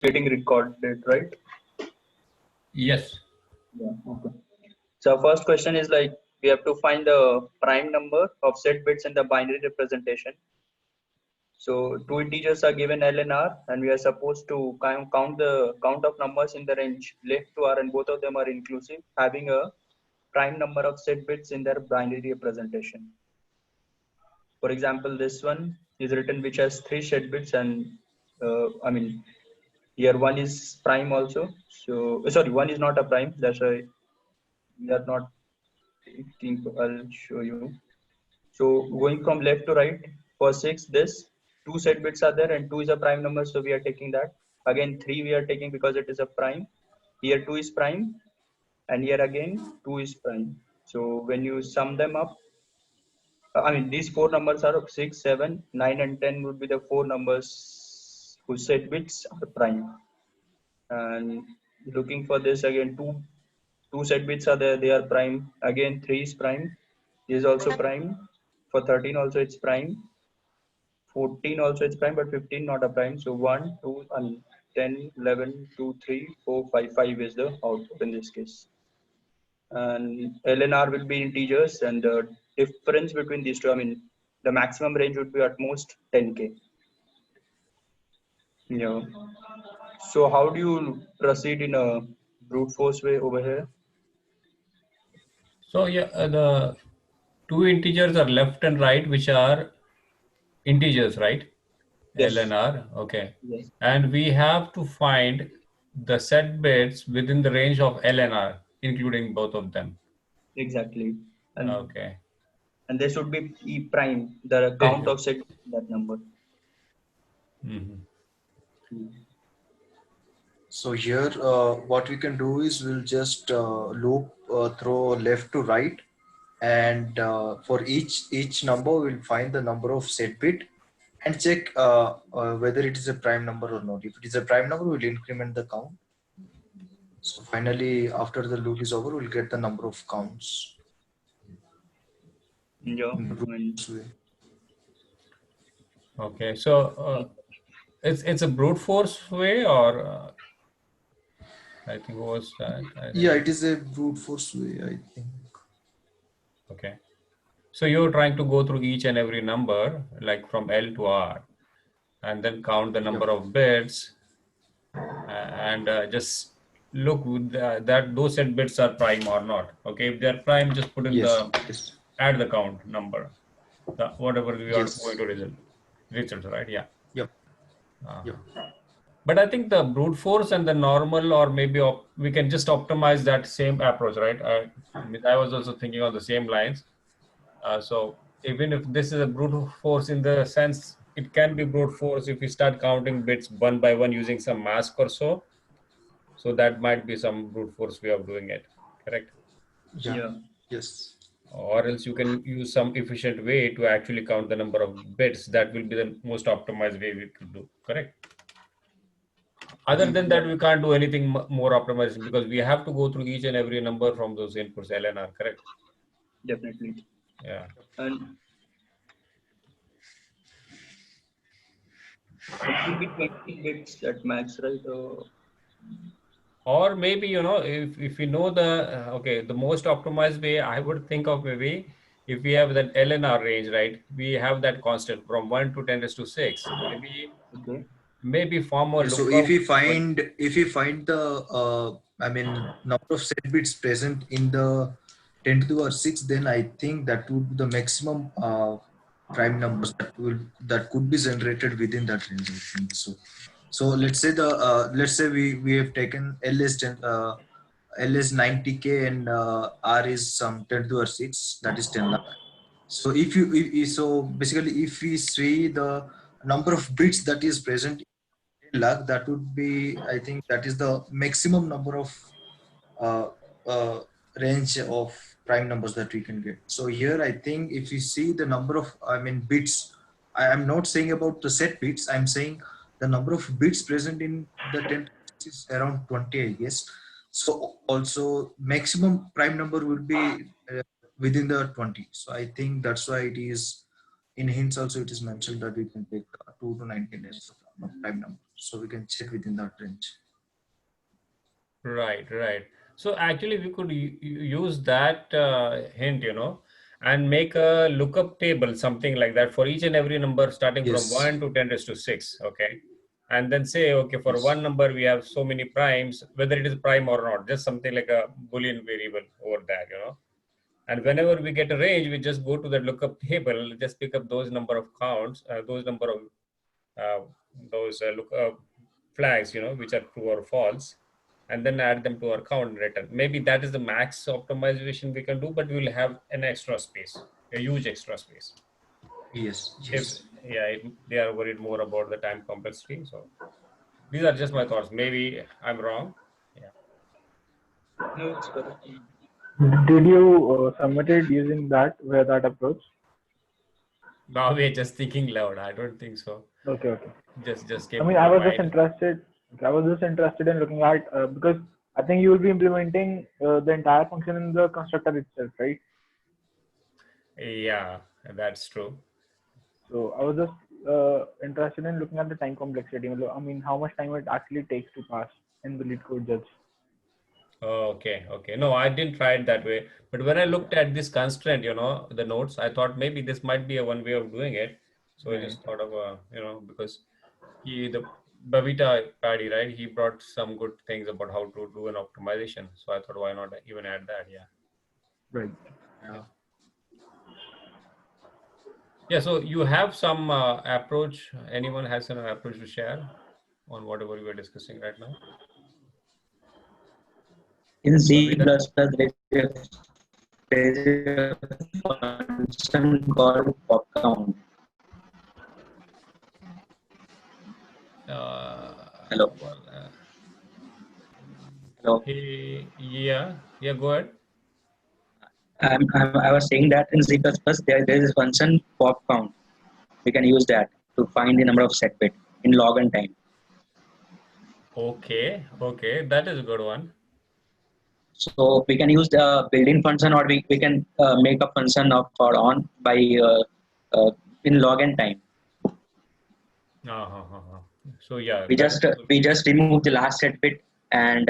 getting recorded, right? Yes. Yeah. Okay. So first question is like we have to find the prime number of set bits in the binary representation. So two integers are given L and R, and we are supposed to count the count of numbers in the range left to R, and both of them are inclusive, having a prime number of set bits in their binary representation. For example, this one is written which has 3 set bits, and I mean here one is prime also. So sorry, one is not a prime. That's why we are not taking. I'll show you. So going from left to right, for 6, this 2 set bits are there and 2 is a prime number. So we are taking that. Again, 3 we are taking because it is a prime. Here 2 is prime, and here again 2 is prime. So when you sum them up, I mean, these 4 numbers are 6, 7, 9, and 10 would be the 4 numbers whose set bits are prime. And looking for this again, two set bits are there, they are prime. Again, 3 is prime, is also prime. For 13 also it's prime. 14 also it's prime, but 15 not a prime. So 1, 2, and 10, 11, 2, 3, 4, 5. 5 is the output in this case. And L and R will be integers, and the difference between these two, I mean, the maximum range would be at most 10K. Yeah. So how do you proceed in a brute force way over here? So yeah, the two integers are left and right, which are integers, right? L and Yes. R. Okay. Yes. And we have to find the set bits within the range of L and R, including both of them. Exactly. And Okay. and there should be E prime, the count of set that number. Mm-hmm. So here, what we can do is we'll just loop throw left to right, and for each number, we'll find the number of set bit and check whether it is a prime number or not. If it is a prime number, we'll increment the count. So finally, after the loop is over, we'll get the number of counts. Yeah. In the brute And force way. Okay. So it's a brute force way, or I think what was that? Yeah, it is a brute force way, I think. Okay. So you're trying to go through each and every number, like from L to R, and then count the number Yep. of bits, and just look with that those set bits are prime or not. Okay, if they're prime, just put in Yes. the Yes. add the count number, whatever we are going Yes. to result, right? Yeah. Yep. Uh, Yep. but I think the brute force and the normal, or maybe we can just optimize that same approach, right? I was also thinking on the same lines. So even if this is a brute force in the sense, it can be brute force if we start counting bits one by one using some mask or so. So that might be some brute force way of doing it, correct? Yeah. yeah. Yes. Or else you can use some efficient way to actually count the number of bits. That will be the most optimized way we could do, correct? Other than that, we can't do anything more optimization because we have to go through each and every number from those inputs, LNR, correct? Definitely. Yeah. And it would be 20 bits at max, right? Or maybe, if you know the most optimized way, I would think of maybe if we have that LNR range, right? We have that constant from 1 to 10 raised to 6. Okay. Maybe form a Okay, so lookup. if we find the I mean number of set bits present in the 10 to the power 6, then I think that would be the maximum prime numbers that could be generated within that range. I think so. So let's say we have taken L is 10, L is 90K and R is some 10 to the power 6, that is 10 lakh. So so basically if we see the number of bits that is present lakh, that would be, I think that is the maximum number of uh, uh, range of prime numbers that we can get. So here I think if you see the number of, I mean bits, I am not saying about the set bits, I'm saying the number of bits present in the 10 is around 20, I guess. So also maximum prime number will be within the 20. So I think that's why it is in hints also it is mentioned that we can take 2 to 19 as the prime number. so we can check within that range. Right, right. So actually, we could use that hint, and make a lookup table, something like that, for each and every number starting from Yes. 1 to 10 raised to 6. Okay. And then say, okay, for Yes. one number, we have so many primes, whether it is prime or not, just something like a Boolean variable over there. And whenever we get a range, we just go to the lookup table, just pick up those number of counts, those number of uh, those flags, which are true or false, and then add them to our count and return. Maybe that is the max optimization we can do, but we will have an extra space, a huge extra space. Yes. If Yes. they are worried more about the time complexity. So these are just my thoughts. Maybe I'm wrong. Yeah. No, it's correct. Did you submit it using that approach? Now we're just thinking loud. I don't think so. Okay, okay. Just I came mean, to I my was just mind. interested. I was just interested in looking at because I think you will be implementing the entire function in the constructor itself, right? Yeah, that's true. So I was just interested in looking at the time complexity. I mean, how much time it actually takes to pass in the lead code judge. Okay, okay. No, I didn't try it that way. But when I looked at this constraint, the notes, I thought maybe this might be a one way of doing it. So I Right. just thought of, because the Bavita Paddy, right? He brought some good things about how to do an optimization. So I thought, why not even add that? Yeah. Right. Yeah. Yeah. So you have some approach. Anyone has an approach to share on whatever we were discussing right now? In C++, Bavita? there is a function called pop count. Hello. Well, Hello. yeah, go ahead. I was saying that in C++, there is a function pop count. We can use that to find the number of set bit in log and time. Okay, that is a good one. So we can use the built-in function, or we can make a function of or on by in log and time. So yeah, We just remove the last set bit and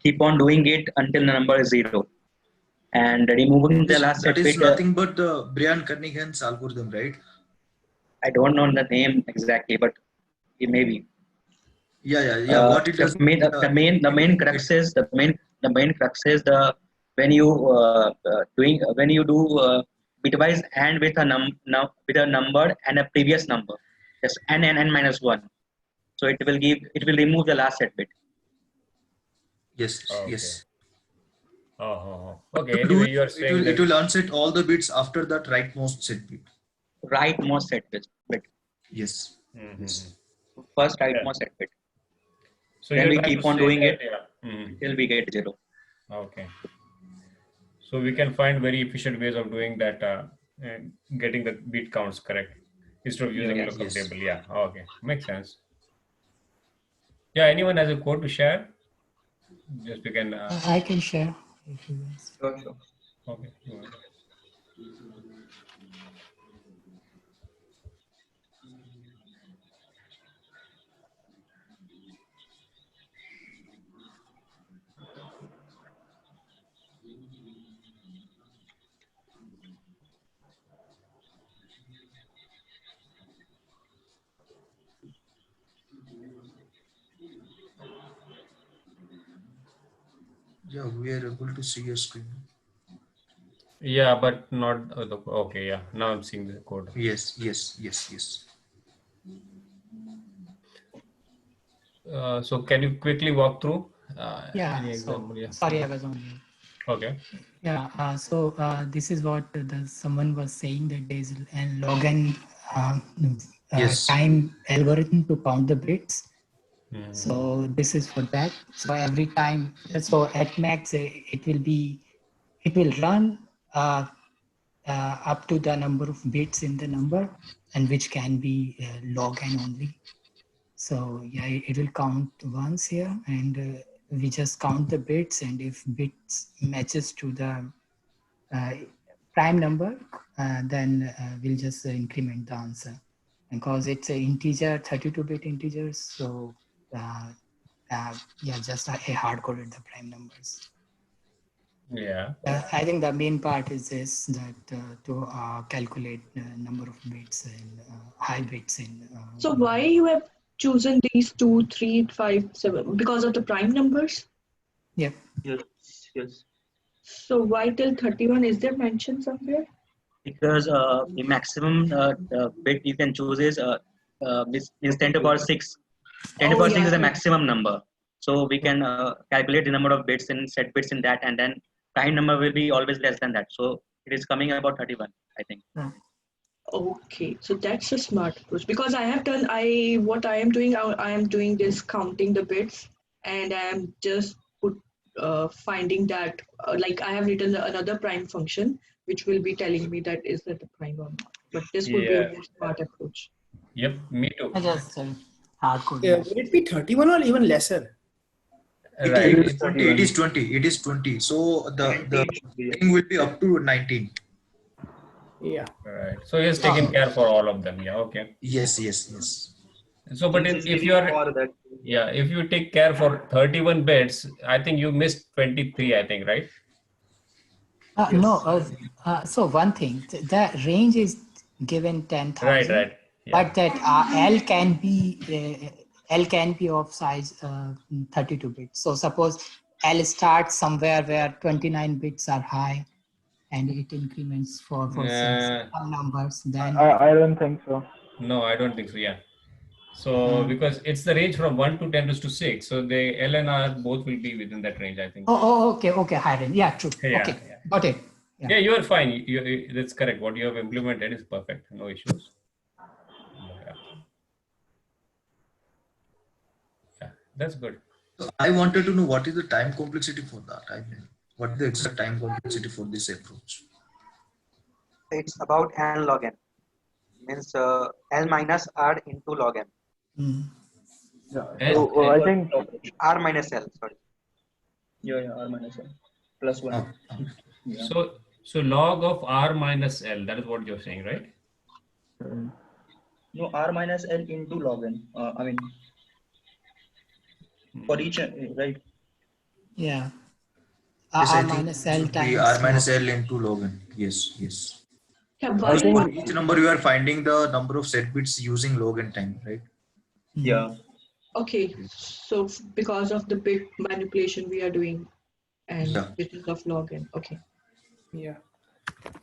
keep on doing it until the number is 0. And removing the last That set is bit. bit. Nothing but Brian Kernighan's algorithm, right? I don't know the name exactly, but it may be. Yeah. What it does? The main crux is when you do bitwise and with a with a number and a previous number, just n minus 1. So it will remove the last set bit. Yes. Okay. Yes. Okay. Anyway, you are saying it will unset all the bits after that rightmost set bit. Rightmost set bit. Yes. Yes. First rightmost set bit. So then you're we trying keep to on say doing that, it yeah. till we get 0. Okay. So we can find very efficient ways of doing that, getting the bit counts correct instead of using a lookup Yes. table. Yeah. Okay. Makes sense. Yeah. Anyone has a code to share? Just we can. I can share. If you guys. Sure. Okay. Go ahead. Yeah, we are able to see your screen. Yeah, but not okay. Yeah. Now I'm seeing the code. Yes. So can you quickly walk through? Yeah. Any So, example? Yeah. sorry, I was on mute. Okay. Yeah. So this is what someone was saying, that there is a log n Yes. time algorithm to count the bits. Mhm. So this is for that. So every time, so at max, it will run up to the number of bits in the number, and which can be log n only. So yeah, it will count once here, and we just count the bits, and if bits matches to the prime number, then we'll just increment the answer. because it's an integer, 32-bit integers. So yeah, just I hard-coded the prime numbers. Yeah. I think the main part is this, that to calculate number of bits and high bits in. So why you have chosen these 2, 3, 5, 7? Because of the prime numbers? Yep. Yes. So why till 31? Is there mentioned somewhere? Because the maximum bit you can choose is 10 to the power 6. 10 to the Oh, power 6 yeah. is the maximum number. So we can calculate the number of bits and set bits in that, and then prime number will be always less than that. So it is coming about 31, I think. Okay, so that's a smart approach, because I am doing this counting the bits, and I am just finding that like I have written another prime function which will be telling me that is that the prime or not. But this would be a Yeah. more smart approach. Yep. Me too. I just hard-coded. Will it be 31 or even lesser? Right. It is 20. It is 20. It is 20. So the thing will be up to 19. Yeah. Right. So he has taken care for all of them. Yeah. Okay. Yes. So, but if you are, yeah, if you take care for 31 bits, I think you missed 23. I think, right? No. So one thing, the range is given 10,000. Right. Yeah. But that L can be of size 32 bits. So suppose L starts somewhere where 29 bits are high, and it increments for some numbers. Then I don't think so. No, I don't think so. Yeah. So because it's the range from 1 to 10 to 6, so the L and R both will be within that range, I think. okay, high range. Yeah, true. Yeah, Okay, yeah. got it. Yeah, you are fine. That's correct. What you have implemented is perfect. No issues. Yeah, that's good. So I wanted to know what is the time complexity for that. I mean, what is the exact time complexity for this approach? It's about n log n. Means L minus R into log n. Yeah. So I think R minus L. Sorry. Yeah, R minus L plus 1. Oh, Yeah. So log of R minus L. That is what you're saying, right? No, R minus L into log n. I mean, for each, right? Yeah. Yes, I R think minus it L should be times R minus L into log n. Yes. Yeah, I think For each number you are finding the number of set bits using log n time, right? Yeah. okay. So because of the bit manipulation we are doing, and Yeah. because of log n. Okay. Yeah.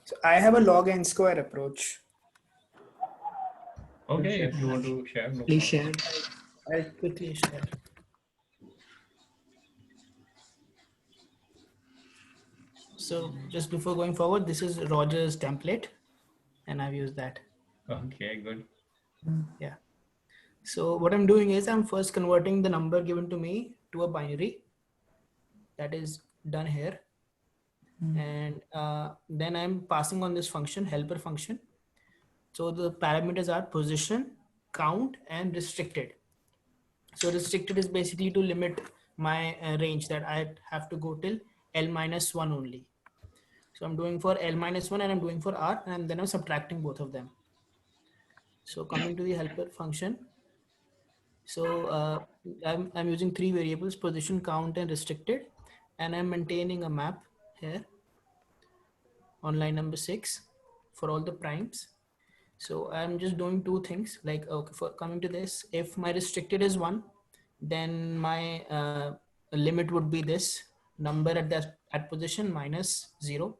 So I have a log n square approach. Okay, if you want to share. No Please problem. share. I'll quickly share. So just before going forward, this is Roger's template, and I've used that. Okay, good. Yeah. So what I'm doing is I'm first converting the number given to me to a binary. That is done here. And then I'm passing on this function, helper function. So the parameters are position, count, and restricted. So restricted is basically to limit my range that I have to go till L minus 1 only. So I'm doing for L minus 1 and I'm doing for R, and then I'm subtracting both of them. So coming to the helper function. So I'm using 3 variables, position, count, and restricted. And I'm maintaining a map here on line number 6 for all the primes. So I'm just doing 2 things, like, okay, for coming to this, if my restricted is 1, then my limit would be this number at position minus 0.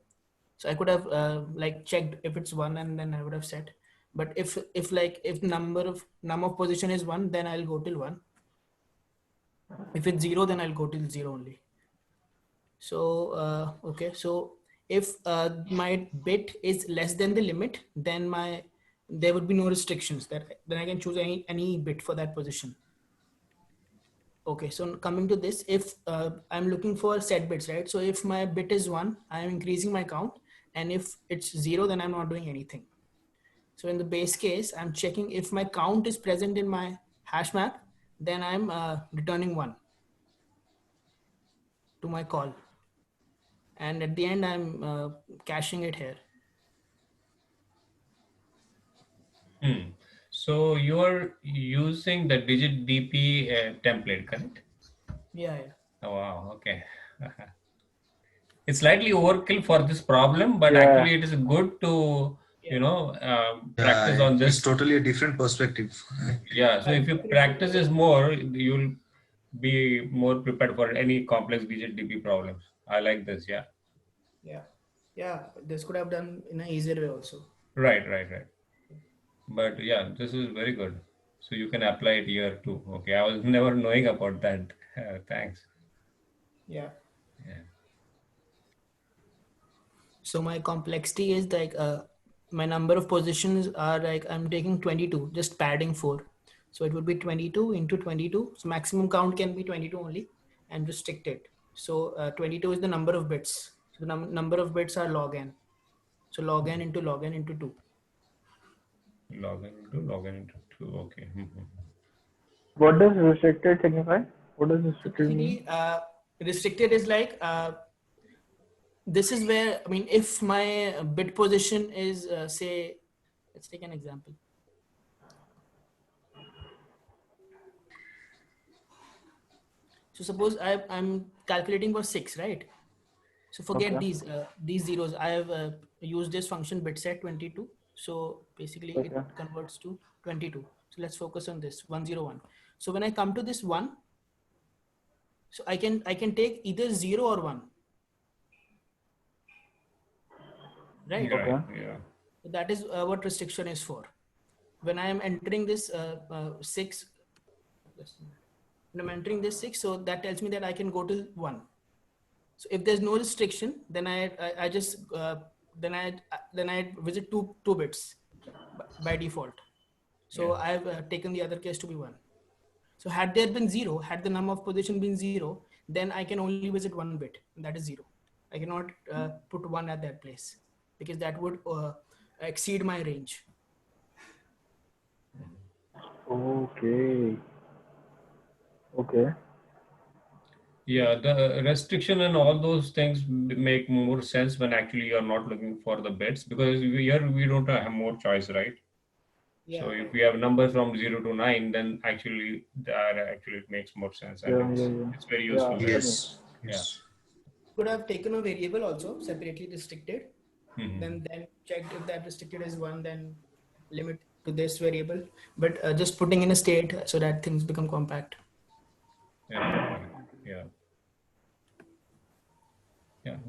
So I could have like checked if it's 1, and then I would have set. But if number of position is 1, then I'll go till 1. If it's 0, then I'll go till 0 only. So okay, so if my bit is less than the limit, then there would be no restrictions, then I can choose any bit for that position. Okay, so coming to this, if I'm looking for set bits, right? So if my bit is 1, I'm increasing my count, and if it's 0, then I'm not doing anything. So in the base case, I'm checking if my count is present in my hash map, then I'm returning 1 to my call. And at the end, I'm caching it here. So you're using the digit DP template, correct? Yeah, yeah. Oh, wow. Okay. It's slightly overkill for this problem, but Yeah. actually it is good to, practice Yeah, on it's this. totally a different perspective. Yeah. So if you practice this more, you'll be more prepared for any complex digit DP problems. I like this. Yeah. Yeah. Yeah. This could have done in an easier way also. Right. But yeah, this is very good. So you can apply it here too. Okay. I was never knowing about that. Thanks. Yeah. Yeah. So my complexity is like my number of positions are like I'm taking 22, just padding 4. So it would be 22 into 22. So maximum count can be 22 only and restricted. So 22 is the number of bits. So the number of bits are log n. So log n into 2. Log in into 2. Okay. What does restricted signify? What does restricted mean? Basically, restricted is like this is where, I mean, if my bit position is say, let's take an example. So suppose I'm calculating for 6, right? So forget Okay. these zeros. I have used this function bitset 22. So basically it Okay. converts to 22. So let's focus on this 101. So when I come to this 1, so I can take either 0 or 1. Right? Right. Okay. Yeah. That is what restriction is for. When I am entering this 6, when I'm entering this 6, so that tells me that I can go to 1. So if there's no restriction, then I just then I visit two bits by default. So Yeah. I've taken the other case to be 1. So had there been 0, had the num of position been 0, then I can only visit 1 bit, and that is 0. I cannot put 1 at that place because that would exceed my range. Okay. Okay. Yeah, the restriction and all those things make more sense when actually you're not looking for the bits, because here we don't have more choice, right? Yeah. So if we have numbers from 0 to 9, then actually that actually makes more sense, and Yeah. it's very Yeah. useful. That makes Yes. Yes. Could have taken a variable also separately restricted, Mhm. then checked if that restricted is 1, then limit to this variable, but just putting in a state so that things become compact. Yeah.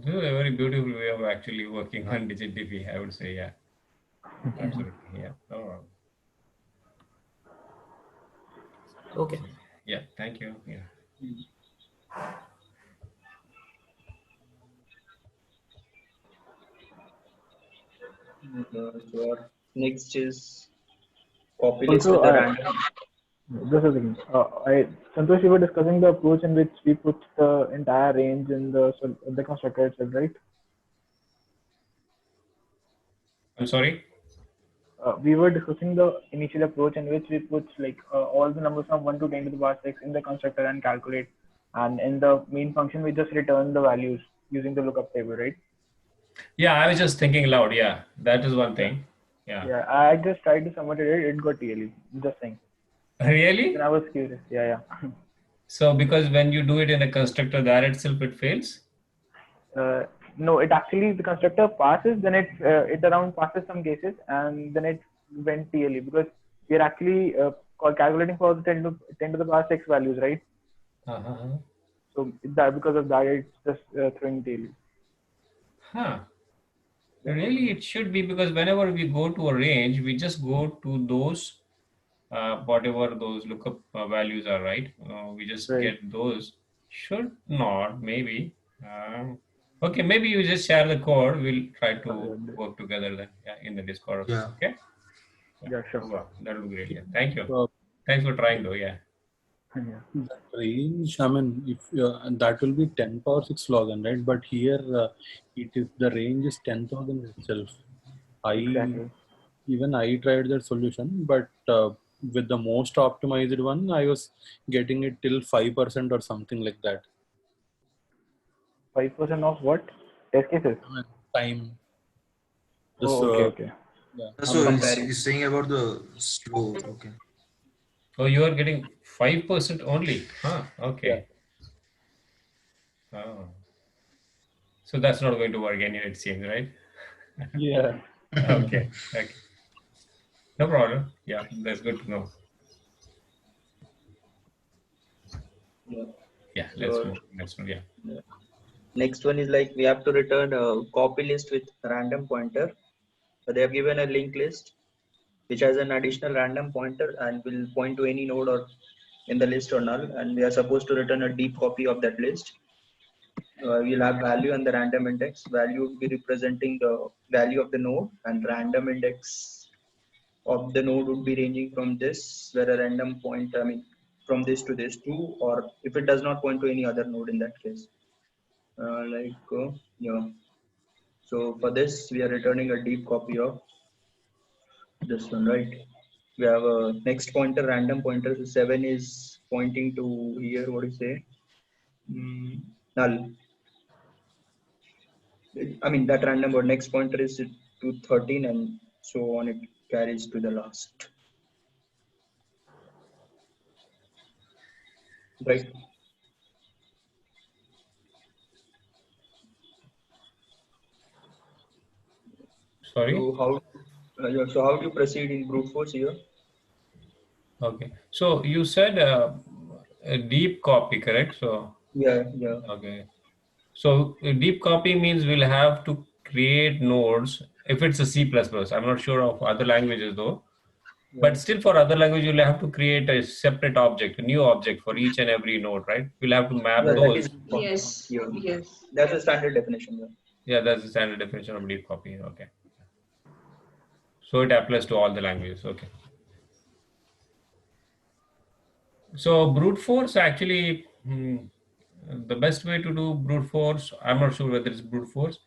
This is a very beautiful way of actually working on digit DP, I would say. Yeah, absolutely. Yeah. Oh, Okay. yeah. Thank you. Yeah. So our next is copy list Also, with the random. just a second. Santosh, we were discussing the approach in which we put the entire range in the constructor itself, right? I'm sorry. We were discussing the initial approach in which we put like all the numbers from 1 to 10 to the power 6 in the constructor and calculate. And in the main function, we just return the values using the lookup table, right? Yeah, I was just thinking loud. Yeah, that is one thing. Yeah. Yeah, I just tried to submit it. It got TLE. Just saying. Really? Then I was curious. Yeah. So because when you do it in a constructor, that itself it fails? No, it actually the constructor passes, then it around passes some cases, and then it went TLE because we are actually calculating for the 10 to the power 6 values, right? Uh-huh. So that because of that, it's just throwing TLE. Huh. Really, it should be, because whenever we go to a range, we just go to those, whatever those lookup values are, right? We just Right. get those. Should not, maybe. Okay, maybe you just share the code. We'll try to work together then, in the Discord. Yeah. Okay? Yeah, sure. Wow, that would be great. Yeah. Thank you. So Thanks for trying though. Yeah. that range, I mean, if that will be 10 power 6 log n, right? But here it is the range is 10,000 itself. Exactly. Even I tried that solution, but with the most optimized one, I was getting it till 5% or something like that. 5% of what? Test cases? I mean, time. Oh, okay. So comparing. he's saying about the slow. Okay. Oh, you are getting 5% only. Huh? Okay. Oh. So that's not going to work anyway, it seems, right? Yeah. Okay. Okay. No problem. Yeah, that's good to know. Yeah. Yeah, let's So move. Next one. Yeah. next one is like we have to return a copy list with random pointer. So they have given a linked list which has an additional random pointer and will point to any node or in the list or null, and we are supposed to return a deep copy of that list. We'll have value and the random index. Value would be representing the value of the node, and random index of the node would be ranging from this, where a random point, I mean, from this to this too, or if it does not point to any other node in that case. Yeah. So for this, we are returning a deep copy of this one, right? We have a next pointer, random pointer. So 7 is pointing to here. What do you say? Null. I mean, that random or next pointer is to 13, and so on. It carries to the last. Right. Sorry? So how do you proceed in brute force here? Okay. So you said a deep copy, correct? So Yeah. okay. So a deep copy means we'll have to create nodes if it's a C++. I'm not sure of other languages though. But still for other language, you'll have to create a separate object, a new object for each and every node, right? We'll have to map Yeah, that those. is Yes. yeah. Yes. That's a standard definition. Yeah. Yeah, that's the standard definition of deep copy. Okay. So it applies to all the languages. Okay. So brute force actually, the best way to do brute force, I'm not sure whether it's brute force,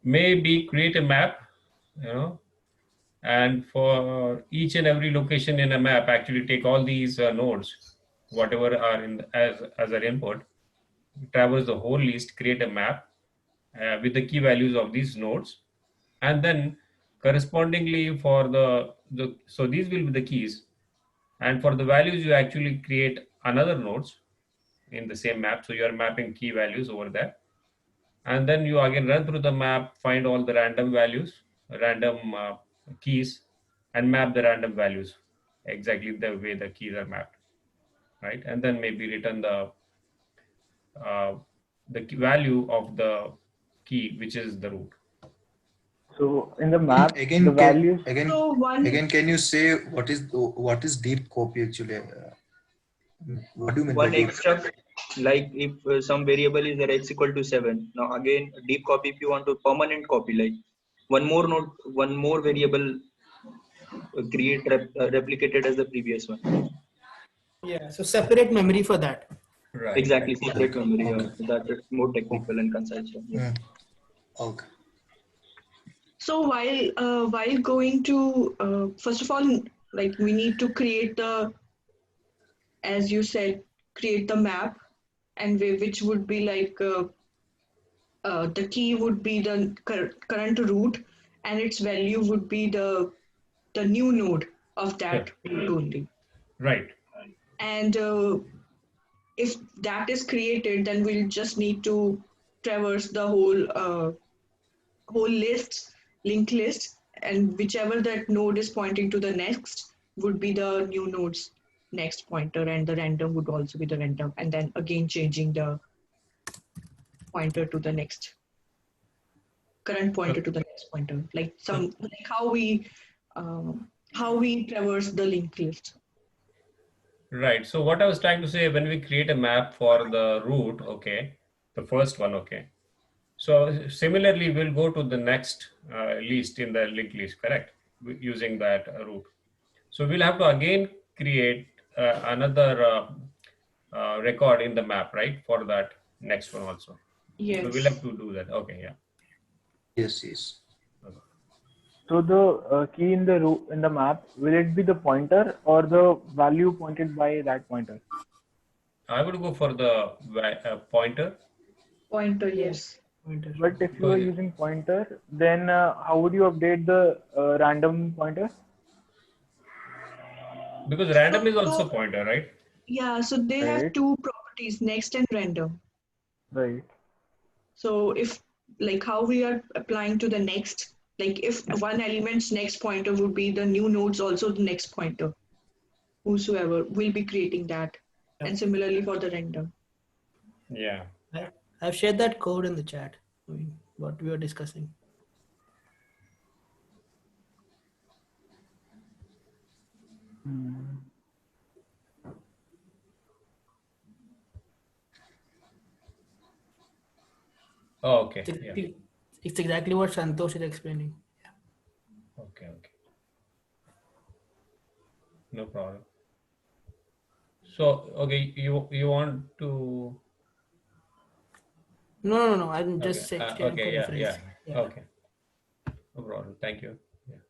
maybe create a map, and for each and every location in a map, actually take all these nodes, whatever are in as an input, traverse the whole list, create a map with the key values of these nodes, and then correspondingly for so these will be the keys, and for the values you actually create another nodes in the same map. So you are mapping key values over there, and then you again run through the map, find all the random values, random keys, and map the random values exactly the way the keys are mapped, right? And then maybe return the value of the key, which is the root. So in the map, Again, the values. Again, can you say what is deep copy actually? What do you mean by One deep? extra, like if some variable is there x equal to 7. Now again, deep copy, if you want to permanent copy, like one more node, one more variable replicated as the previous one. Yeah, so separate memory for that. Right. Exactly, separate memory. Okay. Yeah. That is more technical and concise. Yeah. Okay. So while going to first of all, like we need to create the, as you said, create the map, and which would be like the key would be the current root, and its value would be the new node of that root only. Right. And if that is created, then we'll just need to traverse the whole linked list, and whichever that node is pointing to the next would be the new node's next pointer, and the random would also be the random, and then again changing the pointer to the next current pointer to the next pointer, like how we traverse the linked list. Right. So what I was trying to say, when we create a map for the root, okay, the first one, okay. So similarly, we'll go to the next list in the linked list, correct? Using that root. So we'll have to again create another record in the map, right? For that next one also. Yes. So we'll have to do that. Okay, yeah. Yes, yes. So the key in the map, will it be the pointer or the value pointed by that pointer? I would go for the pointer. Pointer, yes. Pointer. But if you are Okay. using pointer, then how would you update the random pointer? Because random is also So, pointer, right? yeah, so they have Right. two properties, next and render. Right. So if like how we are applying to the next, like if one element's next pointer would be the new node's also the next pointer, whosoever will be creating that. Yeah. And similarly for the render. Yeah. I've shared that code in the chat. I mean, what we were discussing. Hmm. Oh, okay. It's Yeah. exactly, it's exactly what Santosh is explaining. Okay. Okay. No problem. So, okay, you want to? No. I'm Okay. just sharing Okay. code Yeah. reference. Yeah. Yeah. Okay. No problem. Thank you. Yeah.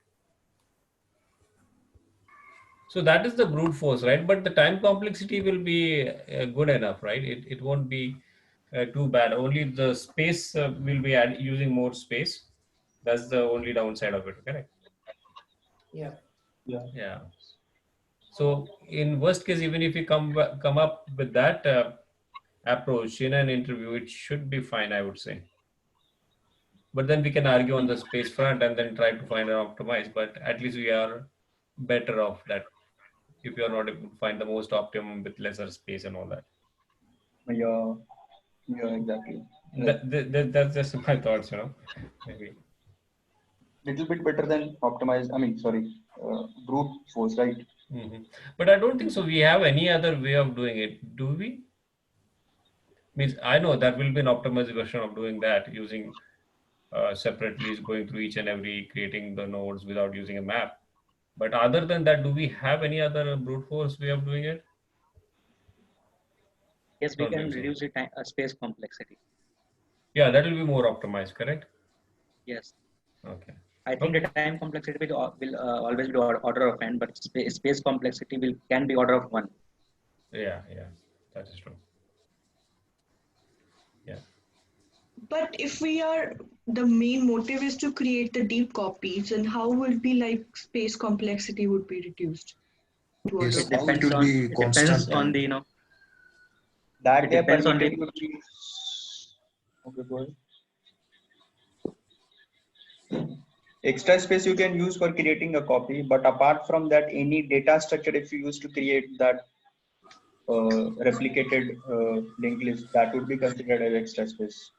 So that is the brute force, right? But the time complexity will be good enough, right? It won't be too bad. Only the space will be using more space. That's the only downside of it, correct? Yeah. Yeah. Yeah. So in worst case, even if you come up with that approach in an interview, it should be fine, I would say. But then we can argue on the space front and then try to find an optimize. But at least we are better off that if you are not able to find the most optimum with lesser space and all that. Yeah. Yeah. Exactly. Like That's just my thoughts, maybe. little bit better than optimize. I mean, sorry, brute force, right? But I don't think so. We have any other way of doing it, do we? Means I know that will be an optimized version of doing that using separately, is going through each and every creating the nodes without using a map. But other than that, do we have any other brute force way of doing it? Yes, we Don't can think so. reduce the time, space complexity. Yeah, that will be more optimized, correct? Yes. Okay. I think the Okay. time complexity will always be order of n, but space complexity can be order of one. Yeah, that is true. Yeah. But if we are the main motive is to create the deep copies, and how would be like space complexity would be reduced to order Yes, of It how one? it depends will on be constant the and That it way depends on permitted the would be. Okay, go ahead. Extra space you can use for creating a copy, but apart from that, any data structure if you use to create that replicated linked list, that would be considered as extra space.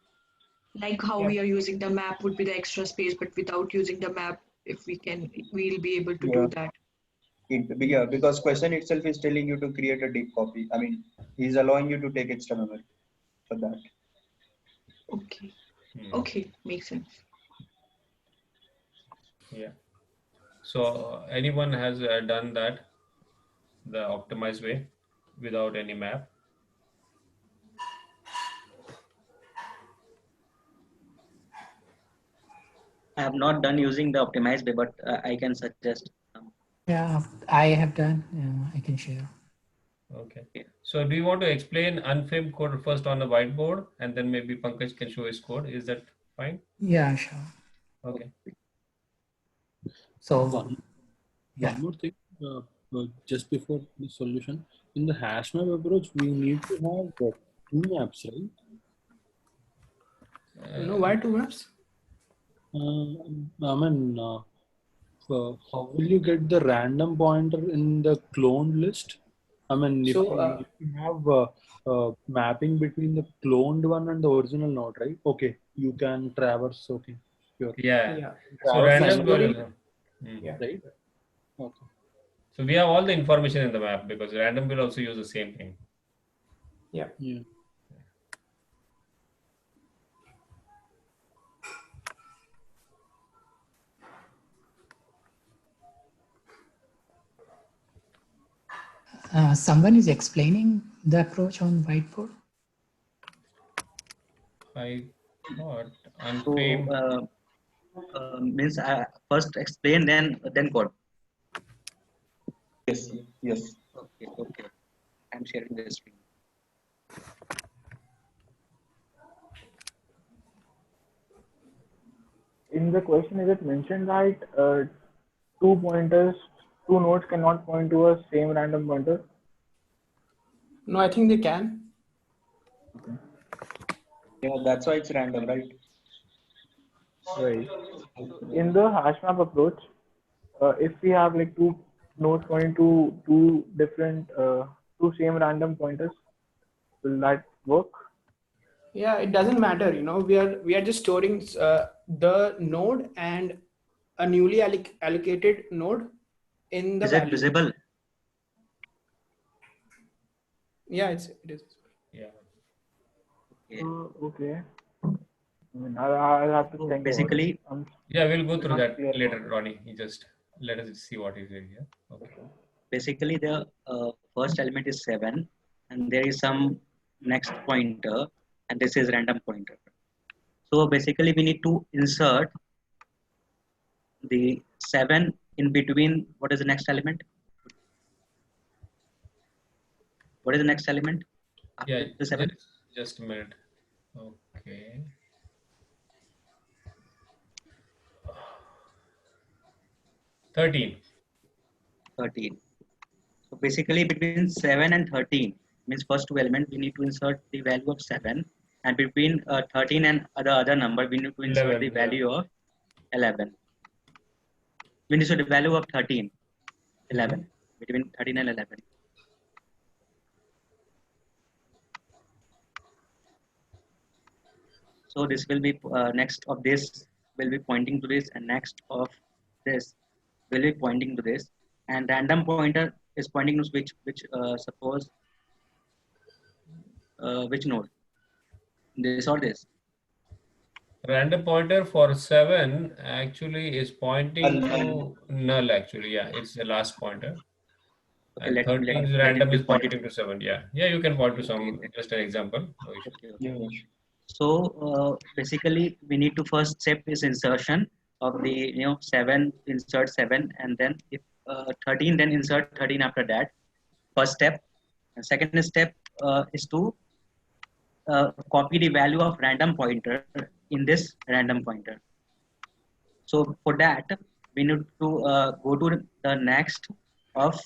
Like how Yeah. we are using the map would be the extra space, but without using the map, if we can, we'll be able to Yeah. do that. Yeah, because question itself is telling you to create a deep copy. I mean, he's allowing you to take extra memory for that. Okay. Hmm. Okay, makes sense. Yeah. So anyone has done that the optimized way without any map? I have not done using the optimized way, but I can suggest. Yeah, I have done. I can share. Okay. Yeah. So do you want to explain unframed code first on the whiteboard and then maybe Pankaj can show his code? Is that fine? Yeah, sure. Okay. So One yeah, more thing, just before the solution, in the hash map approach, we need to have two maps, right? Why two maps? I mean, how will you get the random pointer in the cloned list? I mean, if So you have mapping between the cloned one and the original node, right? Okay, you can traverse. Okay, sure. Yeah. yeah. So Traverse random anywhere, will. Historically, yeah. right? Okay. So we have all the information in the map because random will also use the same thing. Yeah. Yeah. someone is explaining the approach on whiteboard. I thought So unframed. means first explain, then code. Yes, yes. Okay. I'm sharing the screen. in the question, is it mentioned that two nodes cannot point to a same random pointer? No, I think they can. Yeah, that's why it's random, right? Right. In the hash map approach, if we have like two nodes pointing to two different, two same random pointers, will that work? Yeah, it doesn't matter. We are just storing the node and a newly allocated node in the Is it value. visible? Yeah, it is. Yeah. Okay. Okay. I mean, I'll have to So think basically, about it. Yeah, we'll go through not that clear later, about it. Ronnie. You just let us see what is in here. Okay. basically the first element is 7, and there is some next pointer, and this is random pointer. So basically we need to insert the 7 in between. What is the next element? What is the next element after Yeah, the 7? just a minute. Okay. $13. 13. So basically between 7 and 13 means first two elements we need to insert the value of 7, and between 13 and the other number we need to insert 11, the yeah. value of 11. We need to insert the value of 13, 11, between 13 and 11. So this will be next of this will be pointing to this, and next of this will be pointing to this, and random pointer is pointing to which suppose which node, this or this. Random pointer for 7 actually is pointing to null actually. Yeah, it's the last pointer. Okay, And let 13 it random be is pointing to 7. Yeah. Yeah, you can point to some, Okay. just an example. No issue. Okay. So basically we need to first step is insertion of the 7, insert 7, and then if 13, then insert 13 after that. First step. And second step is to copy the value of random pointer in this random pointer. So for that we need to go to the next of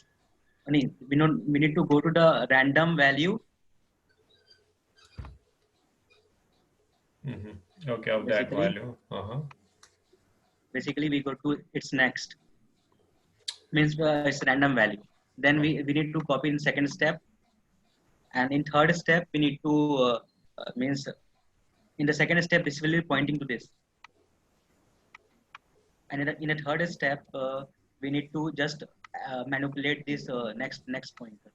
we need to go to the random value. Okay, of that Basically- value. Basically we go to its next, means it's random value. Then we need to copy in second step, and in third step we need to means in the second step this will be pointing to this, and in a third step we need to just manipulate this next pointer.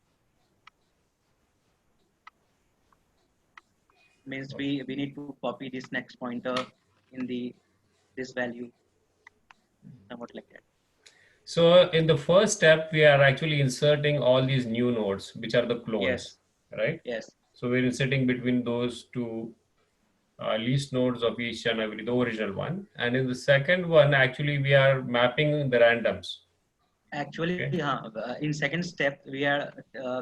Means we need to copy this next pointer in this value, somewhat like that. So in the first step, we are actually inserting all these new nodes, which are the clones, Yes. right? Yes. So we're inserting between those two least nodes of each and every, the original one. And in the second one, actually, we are mapping the randoms. Actually, Okay. in second step, we are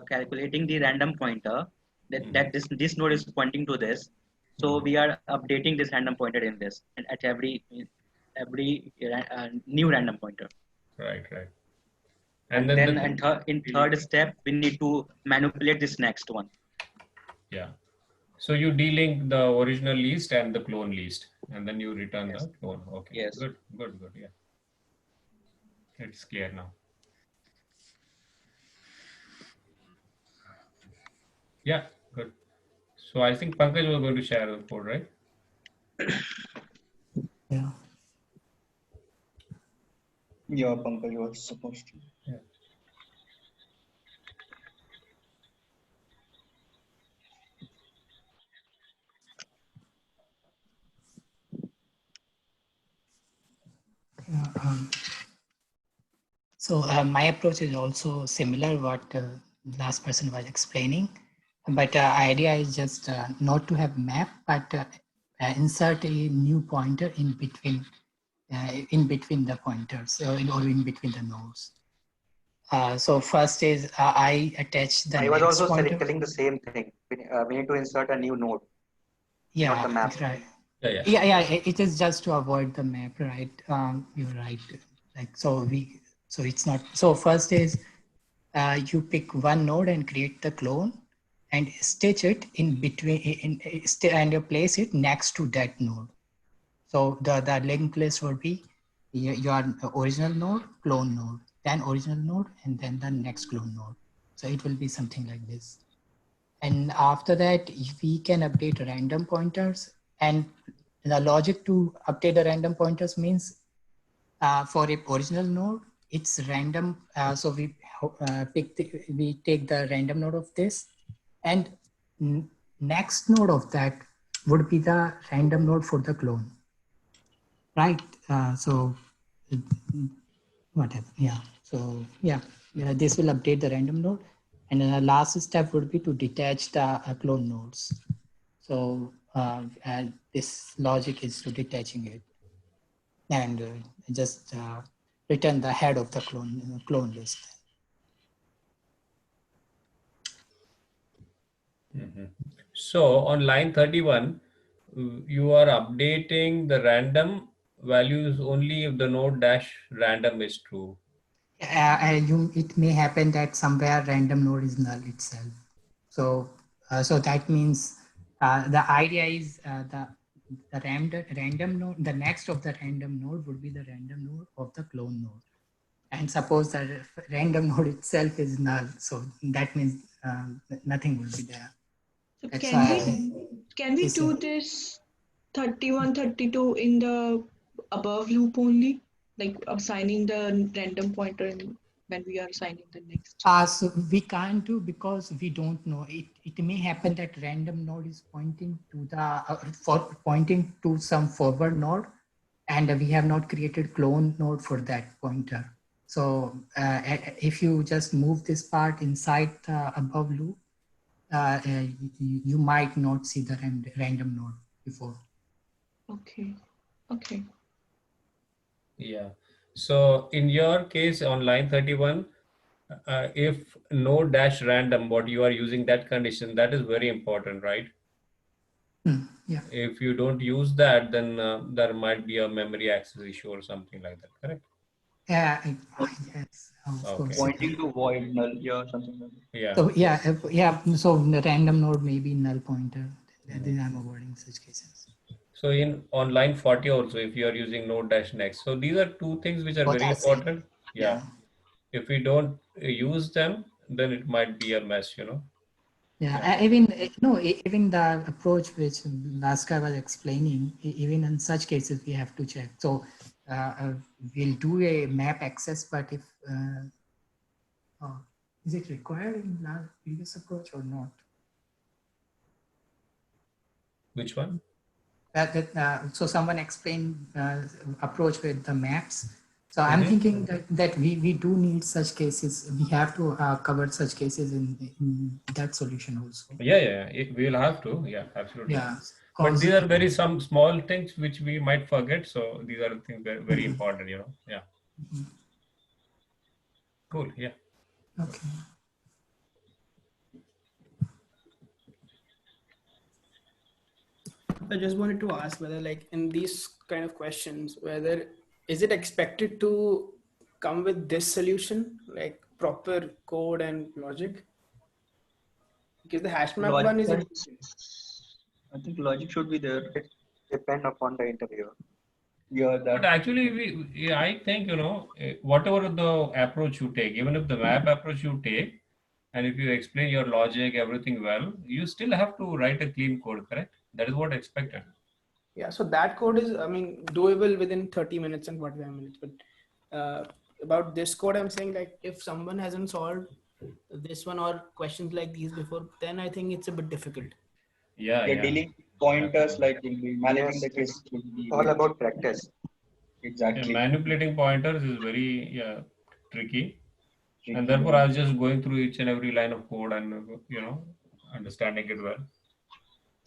calculating the random pointer that this node is pointing to this. So we are updating this random pointer in this, and at every new random pointer. Right, right. And then in third step, we need to manipulate this next one. Yeah. So you delink the original list and the clone list, and then you return the clone. Okay. Yes. Good, good, good. Yeah. It's clear now. Yeah, good. So I think Pankaj was going to share the code, right? Yeah. Yeah, Pankaj was supposed to. Yeah. So my approach is also similar what last person was explaining, but idea is just not to have map, but insert a new pointer in between the pointers or in between the nodes. So first is I attach the I was next also pointer. telling the same thing. We need to insert a new node. Yeah, not the map. right. Yeah. Yeah, it is just to avoid the map, right? You're right. Like, so it's not, so first is you pick one node and create the clone and stitch it in between, and you place it next to that node. So the linked list would be your original node, clone node, then original node, and then the next clone node. So it will be something like this. And after that, we can update random pointers. And the logic to update the random pointers means for a original node, it's random. So we we take the random node of this, and next node of that would be the random node for the clone, right? So whatever, yeah. So yeah, this will update the random node, and then the last step would be to detach the clone nodes. So and this logic is to detaching it, and just return the head of the clone list. So on line 31, you are updating the random values only if the node dash random is true. It may happen that somewhere random node is null itself. So so that means the idea is the random node, the next of the random node would be the random node of the clone node. And suppose the random node itself is null, so that means nothing will be there. So That's can we do this 31, 32 in the above loop only, like assigning the random pointer when we are assigning the next? So we can't do because we don't know. It may happen that random node is pointing to the pointing to some forward node, and we have not created clone node for that pointer. So if you just move this part inside the above loop, you might not see the random node before. Okay. Okay. Yeah. So in your case on line 31, if node dash random, what you are using that condition, that is very important, right? Yeah. If you don't use that, then there might be a memory access issue or something like that, correct? Yeah, yes, of course. Pointing to void null, yeah, something like that. Yeah. So yeah. So the random node may be null pointer. Then I'm avoiding such cases. So in on line 40 also, if you are using node dash next, so these are two things which are Both very are same. important. Yeah. If we don't use them, then it might be a mess, you know. Yeah, even the approach which Laska was explaining, even in such cases we have to check. So we'll do a map access, but if is it required in the previous approach or not? Which one? So someone explained approach with the maps. So I'm thinking that we do need such cases. We have to cover such cases in that solution also. Yeah. We will have to. Yeah, absolutely. Yeah. But these are some small things which we might forget. So these are the things that are very important, you know. Yeah. Cool. Yeah. Okay. I just wanted to ask whether, like, in these kind of questions, whether is it expected to come with this solution, like proper code and logic? Because the hash map one is. I think logic should be there. It depends upon the interviewer. Yeah, But actually, I think, you know, whatever the approach you take, even if the map approach you take, and if you explain your logic, everything well, you still have to write a clean code, correct? That is what expected. Yeah, so that code is, I mean, doable within 30 minutes and 45 minutes. But about this code, I'm saying, like, if someone hasn't solved this one or questions like these before, then I think it's a bit difficult. Yeah. Dealing pointers, like managing the case should be all about practice. Exactly. Yeah, manipulating pointers is very tricky. And therefore, I was just going through each and every line of code and, you know, understanding it well.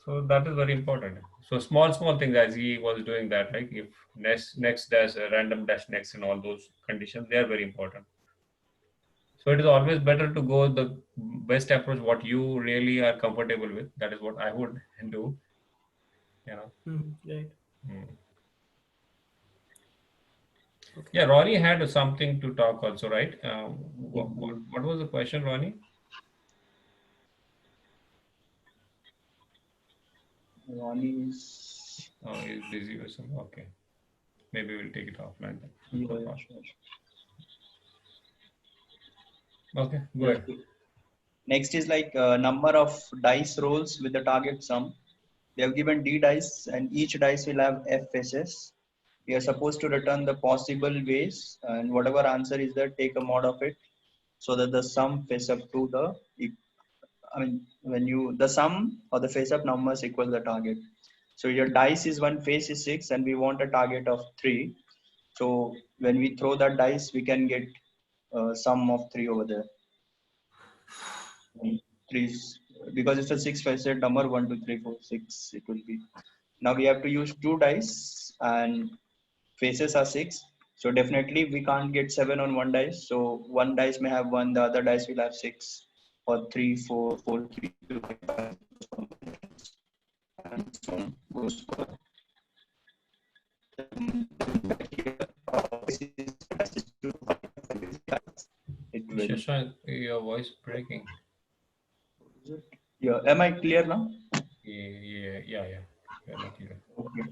So that is very important. So small things as he was doing that, like if next dash, random dash next and all those conditions, they are very important. So it is always better to go the best approach, what you really are comfortable with. That is what I would do. you know. Right. Hmm. Yeah, Ronnie had something to talk also, right? What was the question, Ronnie? Ronnie is. Oh, he's busy or something. Okay, maybe we'll take it offline then. Yeah, No yeah, problem. sure. Okay, go Yeah. ahead. Next is like number of dice rolls with the target sum. They have given D dice and each dice will have F faces. We are supposed to return the possible ways and whatever answer is there, take a mod of it so that the sum face up to the, I mean, when you, the sum or the face up numbers equal the target. So your dice is 1, face is 6 and we want a target of 3. So when we throw that dice, we can get sum of 3 over there. And 3 is, because it's a 6-faced number, 1, 2, 3, 4, 6 it will be. Now we have to use 2 dice and faces are 6. So definitely we can't get 7 on one dice. So one dice may have 1, the other dice will have 6 or 3, 4, 4, 3, 2, 5, and so on goes for it will. Shashank, your voice breaking. Yeah, am I clear now? Yeah. You're not clear. Okay.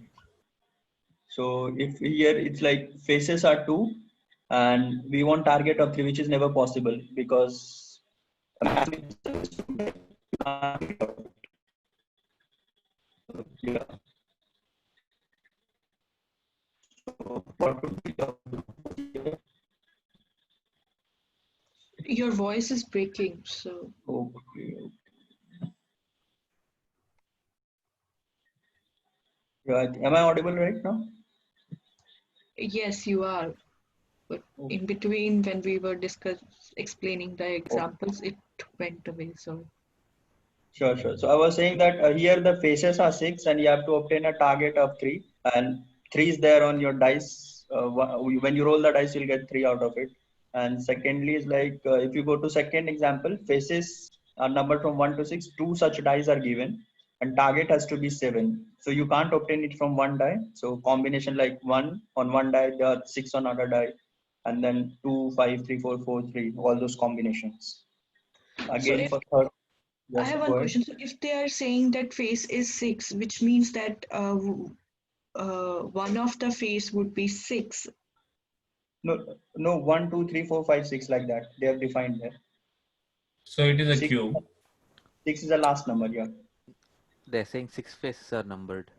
So if here it's like faces are 2 and we want target of 3, which is never possible because yeah. So what would be the Your voice is breaking, so okay. Yeah, am I audible right now? yes, you are. But in between, when we were explaining the examples, it went away. So Sure. So I was saying that here the faces are 6 and you have to obtain a target of 3 and 3 is there on your dice. When you roll the dice, you'll get 3 out of it. And secondly is like if you go to second example, faces are numbered from 1 to 6, 2 such dice are given and target has to be 7. So you can't obtain it from one die. So combination like 1 on one die, there are 6 on other die and then 2, 5, 3, 4, 4, 3, all those combinations. so Again if for third. I Yes, have one go ahead. question. So if they are saying that face is 6, which means that one of the face would be 6. No, 1, 2, 3, 4, 5, 6 like that. They have defined there. So it is a 6, cube. 6 is the last number, yeah. They're saying 6 faces are numbered.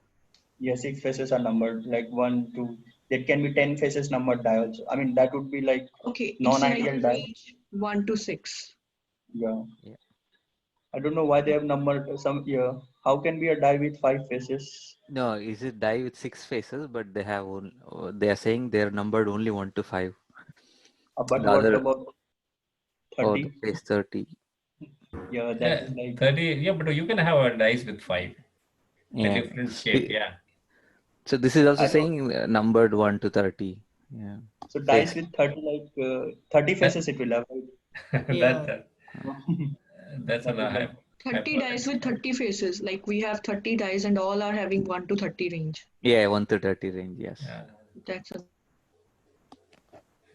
Yeah, 6 faces are numbered, like 1, 2. There can be 10 faces numbered die also. I mean, that would be like Okay, it's non-ideal like die. range 1 to 6. Yeah. Yeah. I don't know why they have numbered some here. How can be a die with 5 faces? No, is it die with 6 faces, but they have they are saying they're numbered only 1 to 5. But The what other, about the 30? face 30. Yeah, that Yeah, is like 30. Yeah, but you can have a dice with 5. A Yeah. different shape. Yeah. So this is also I thought saying numbered 1 to 30. Yeah. so dice Face. with 30 like 30 faces it will have. Right? that that's That an is like 30 dice with 30 faces. Like we have 30 dice and all are having 1 to 30 range. Yeah, 1 to 30 range, yes. That's a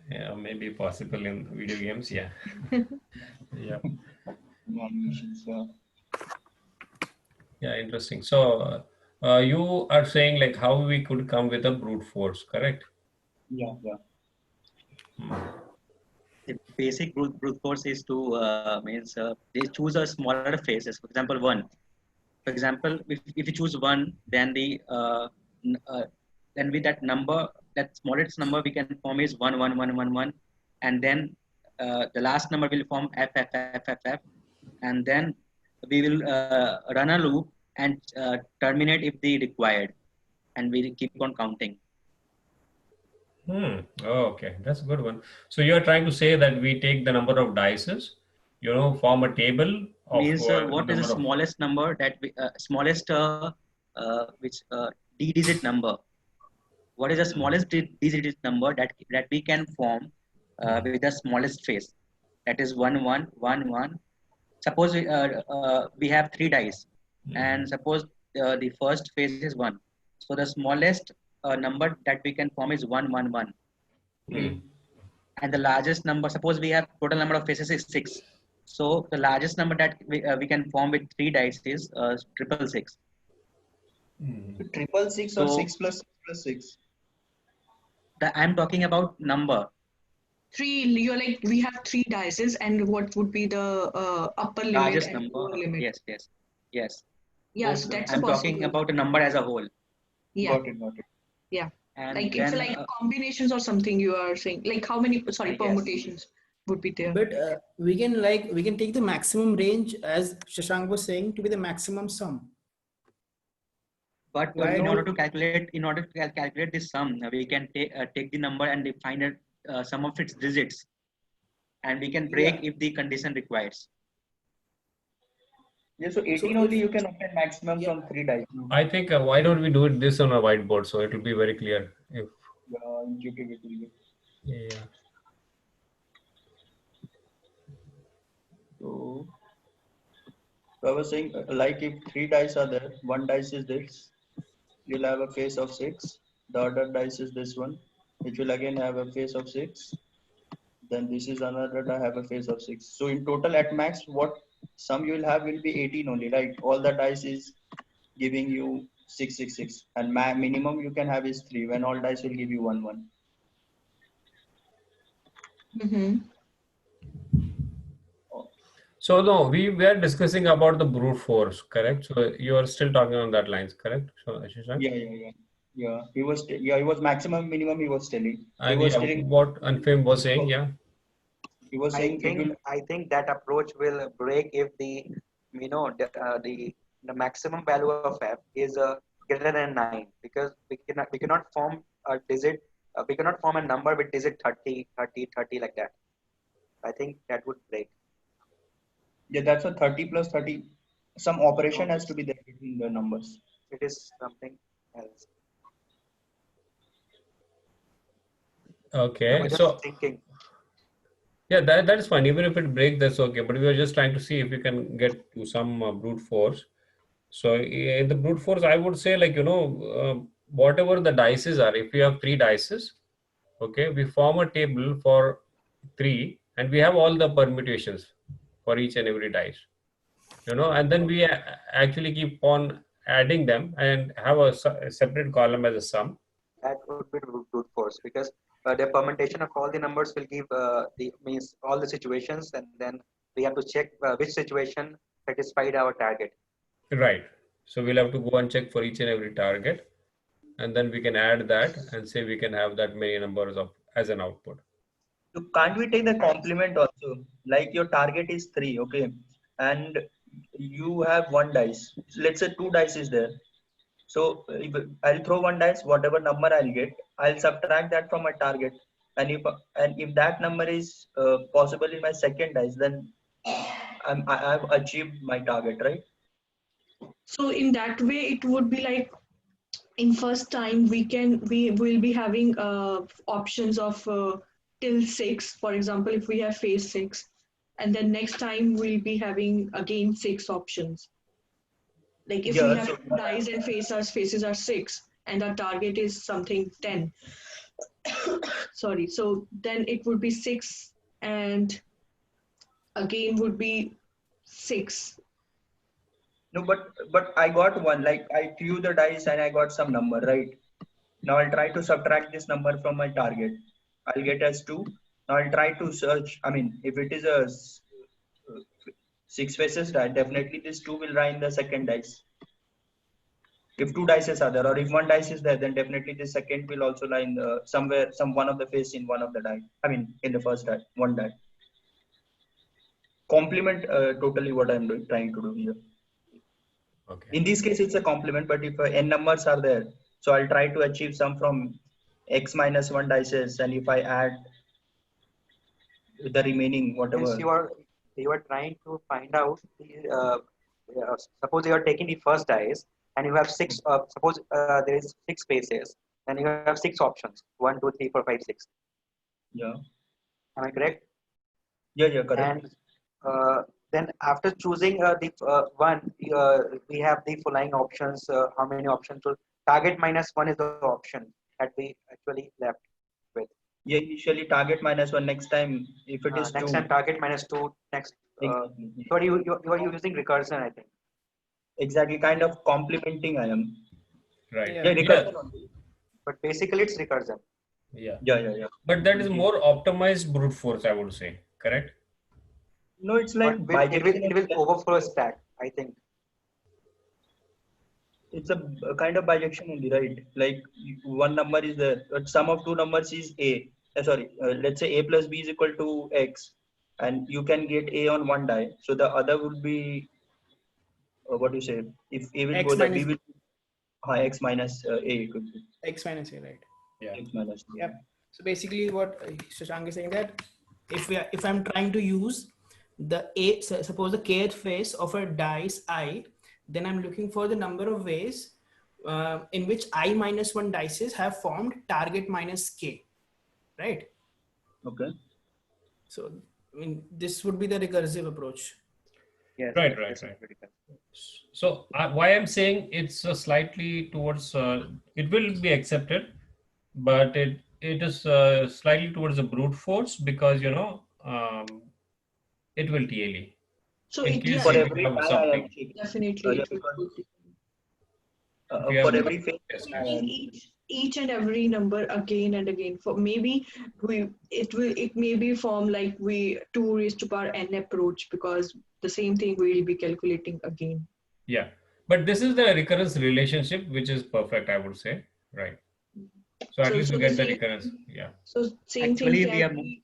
Yeah, maybe possible in video games. Yeah. Yeah. animations, yeah. Yeah, interesting. So you are saying like how we could come with a brute force, correct? Yeah. The basic brute force is to means they choose a smaller faces. For example, 1. For example, if you choose 1, then then with that number, that smallest number we can form is 1 1 1 1 1, and then the last number will form f f f f f, and then we will run a loop and terminate if the required, and we keep on counting. Oh, okay. That's a good one. So you're trying to say that we take the number of dices, form a table of Means what is the number of. smallest number that we, smallest which d-digit number? What is the smallest d-digit number that we can form with the smallest face? That is 1 1 1 1. Suppose we have 3 dice, and suppose the first phase is 1. So the smallest number that we can form is 1, 1, 1. And the largest number, suppose we have total number of phases is 6. So the largest number that we can form with 3 dice is 666. 666 or So- 6 plus 6 plus 6? I'm talking about number. You're like, we have 3 dices, and what would be the upper limit Largest and number. lower limit? Yes. Yes, Okay. that's I'm possible. talking about a number as a whole. Yeah, Got it. yeah. And Like then it's like combinations or something you are saying. Like how many, Yes. permutations would be there? But we can take the maximum range, as Shashank was saying, to be the maximum sum. But Why in do- order to calculate this sum, we can take the number and define it, sum of its digits, and we can break if the condition requires. Yeah, so 18 only you can obtain maximum from 3 dice. I think why don't we do this on a whiteboard so it will be very clear. If Intuitively. yeah. So I was saying, like if 3 dice are there, 1 dice is this, you'll have a face of 6. The other dice is this one, which will again have a face of 6. Then this is another die have a face of 6. So in total at max, what sum you will have will be 18 only, right? All the dice is giving you 666, and minimum you can have is 3, when all dice will give you 1, 1. Mm-hmm. So no, we were discussing about the brute force, correct? So you are still talking on that lines, correct? So Shashank? Yeah. He was maximum, minimum. He was telling. He And was yeah, telling. what Anfim was saying, yeah. He was saying it will. I think that approach will break if the maximum value of f is greater than 9, because we cannot form a digit. We cannot form a number with digit 30, 30, 30 like that. I think that would break. Yeah, that's a 30 plus 30. Some operation has to be there between the numbers. It is something else. Okay, I was so just thinking. yeah, that is fine. Even if it breaks, that's okay. But we were just trying to see if we can get to some brute force. So in the brute force, I would say whatever the dices are, if we have 3 dices, okay, we form a table for 3 and we have all the permutations for each and every dice, and then we actually keep on adding them and have a separate column as a sum. That would be brute force, because the permutation of all the numbers will give means all the situations, and then we have to check which situation satisfied our target. Right. So we'll have to go and check for each and every target, and then we can add that and say we can have that many numbers of as an output. So can't we take the complement also? Like your target is 3, okay, and you have 1 dice. So let's say 2 dice is there. So I'll throw 1 dice, whatever number I'll get, I'll subtract that from my target. And if that number is possible in my second dice, then I've achieved my target, right? So in that way, it would be like, in first time we will be having options of till 6. For example, if we have phase 6, and then next time we'll be having again 6 options. Like if we have 2 dice and faces are 6, and our target is something 10. Sorry. So then it would be 6, and again would be 6. No, but I got 1. Like I threw the dice and I got some number, right? Now I'll try to subtract this number from my target. I'll get as 2. Now I'll try to search. I mean, if it is a 6 faces die, definitely this 2 will lie in the second dice. If 2 dices are there, or if 1 dice is there, then definitely the second will also lie in the one of the face in one of the die. I mean, in the first die, 1 die. Complement totally what I'm trying to do here. Okay. In this case, it's a complement, but if n numbers are there, so I'll try to achieve sum from x minus 1 dices, and if I add the remaining whatever. Since you are trying to find out suppose you are taking the first dice and you have 6. Suppose there is 6 spaces, and you have 6 options: 1, 2, 3, 4, 5, 6. Yeah. Am I correct? Yeah, correct. And Then after choosing the one, we have the following options. How many options? So target minus one is the option that we actually left with. Yeah, initially target -1. Next time, if it is Next 2. time target minus two. Next, Exactly. so you are using recursion, I think. Exactly, kind of complementing I am. Right. Yeah, Yeah. recursion only. But basically it's recursion. Yeah. Yeah. But that is more optimized brute force, I would say. Correct? No, it's like But it bijection. will overflow stack, I think. It's a kind of bijection only, right? Like one number is there, but sum of two numbers is A. Let's say A plus B is equal to X, and you can get A on one die. So the other would be what do you say? If A will X go, the minus B will X minus A. It could be X minus A, right? Yeah. X minus A. Yep. So basically, what Shashank is saying that if I'm trying to use the suppose the kth phase of a dice I, then I'm looking for the number of ways in which I minus one dices have formed target minus k, right? Okay. So I mean, this would be the recursive approach. Yes. Right. This is critical. So why I'm saying it's slightly towards it will be accepted, but it is slightly towards the brute force because it will TLE. So In it, case yeah, For if every you have die, I am something, checking. definitely Yeah, it will because go. if you for have every phase, yes, I yes. am Each and every number again and again. For maybe it may be form like we 2 raised to power n approach, because the same thing we will be calculating again. Yeah, but this is the recurrence relationship, which is perfect, I would say. Right. So at least So we the get the same recurrence. Yeah. so same thing Actually, we can are be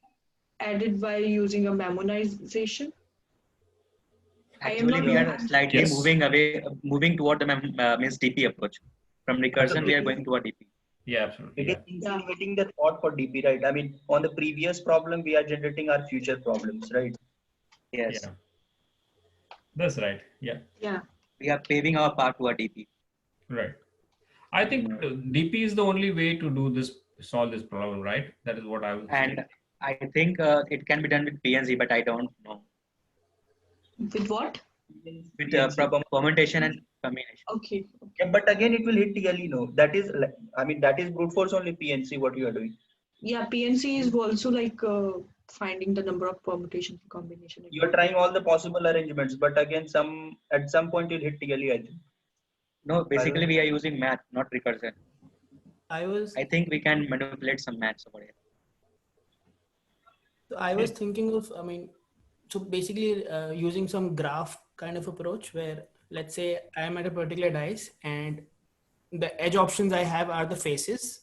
added by using a memoization. I am actually not we knowing. are slightly Yes. moving toward the means DP approach. From recursion, we are going toward DP. Yeah, absolutely. it is Yeah. insinuating the thought for DP, right? I mean, on the previous problem, we are generating our future problems, right? Yes. Yeah. That's right. Yeah. Yeah. We are paving our path toward DP. Right. I think DP is the only way to do this, solve this problem, right? That is what I would say. And I think it can be done with PNZ, but I don't know. With what? With PNC. permutation and combination. Okay. Yeah, but again, it will hit TLE. No, that is like, I mean, that is brute force only PNC. What you are doing? Yeah, PNC is also like finding the number of permutation combination. You are trying all the possible arrangements, but again, at some point you'll hit TLE, I think. No, basically we are using math, not recursion. I think we can manipulate some maths over here. So I was thinking of, I mean, so basically using some graph kind of approach where, let's say I am at a particular dice and the edge options I have are the faces,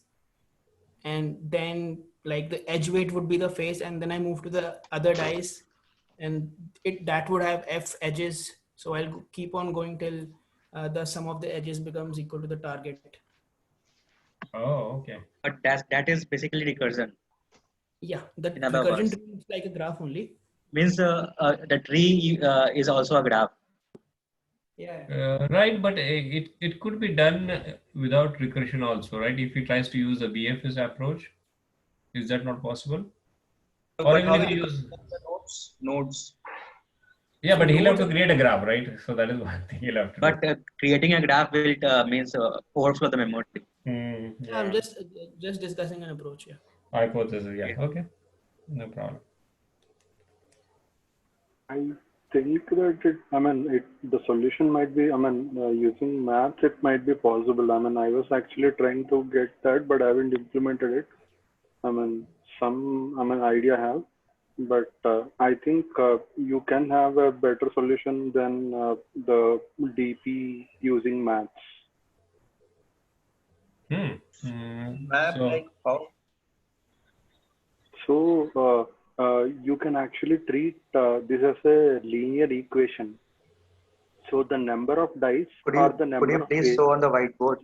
and then like the edge weight would be the face, and then I move to the other dice and that would have F edges. So I'll keep on going till the sum of the edges becomes equal to the target. Oh, okay. But that is basically recursion. Yeah, the In other recursion words, tree is like a graph only. means the tree is also a graph. Yeah. Right, but it could be done without recursion also, right? If he tries to use the BFS approach, is that not possible? Or But even how if will he you use nodes? yeah, but he'll have to nodes- create a graph, right? So that is one thing he'll have to But creating a graph will means overflow the memory. do. I'm just discussing an approach here. Hypothesis, yeah. Okay, no problem. I think that the solution might be, using math, it might be possible. I was actually trying to get that, but I haven't implemented it. Some idea I have, but I think you can have a better solution than the DP using maths. Map So like how? So you can actually treat this as a linear equation. So the number of dice or the number Could you of please ways. show on the whiteboard?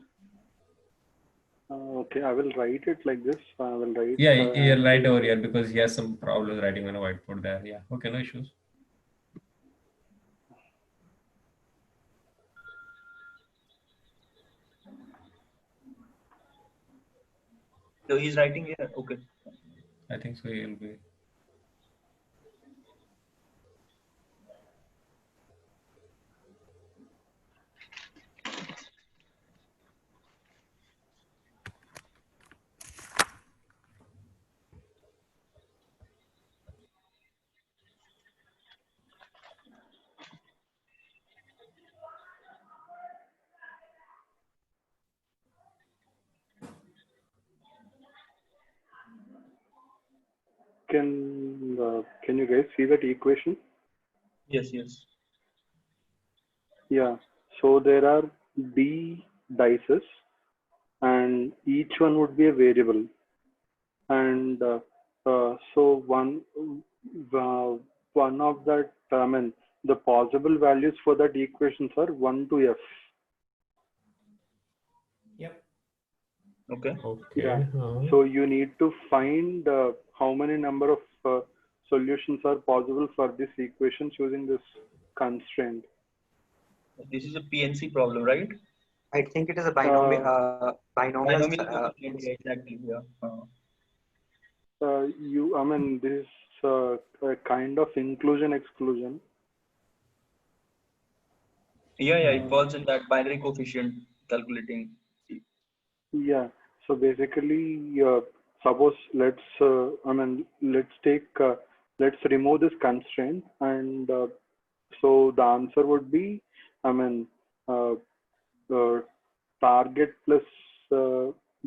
Okay, I will write it like this. I will write. yeah, you're right over here because he has some problems writing on a whiteboard there. Yeah, okay, no issues. So he's writing here. Okay. I think so. He'll be. Can you guys see that equation? Yes, yes. Yeah. So there are D dices, and each one would be a variable. And so one of that, I mean, the possible values for that equations are 1 to F. Yep. Okay. Okay. Yeah. So you need to find how many number of solutions are possible for this equation using this constraint. This is a PNC problem, right? I think it is a binomial. Binomial. Binomial coefficient, yeah, exactly. Yeah. I mean, this is a kind of inclusion exclusion. Yeah, it falls in that binary coefficient calculating. Yeah. So basically, suppose let's let's remove this constraint, and so the answer would be, I mean, target plus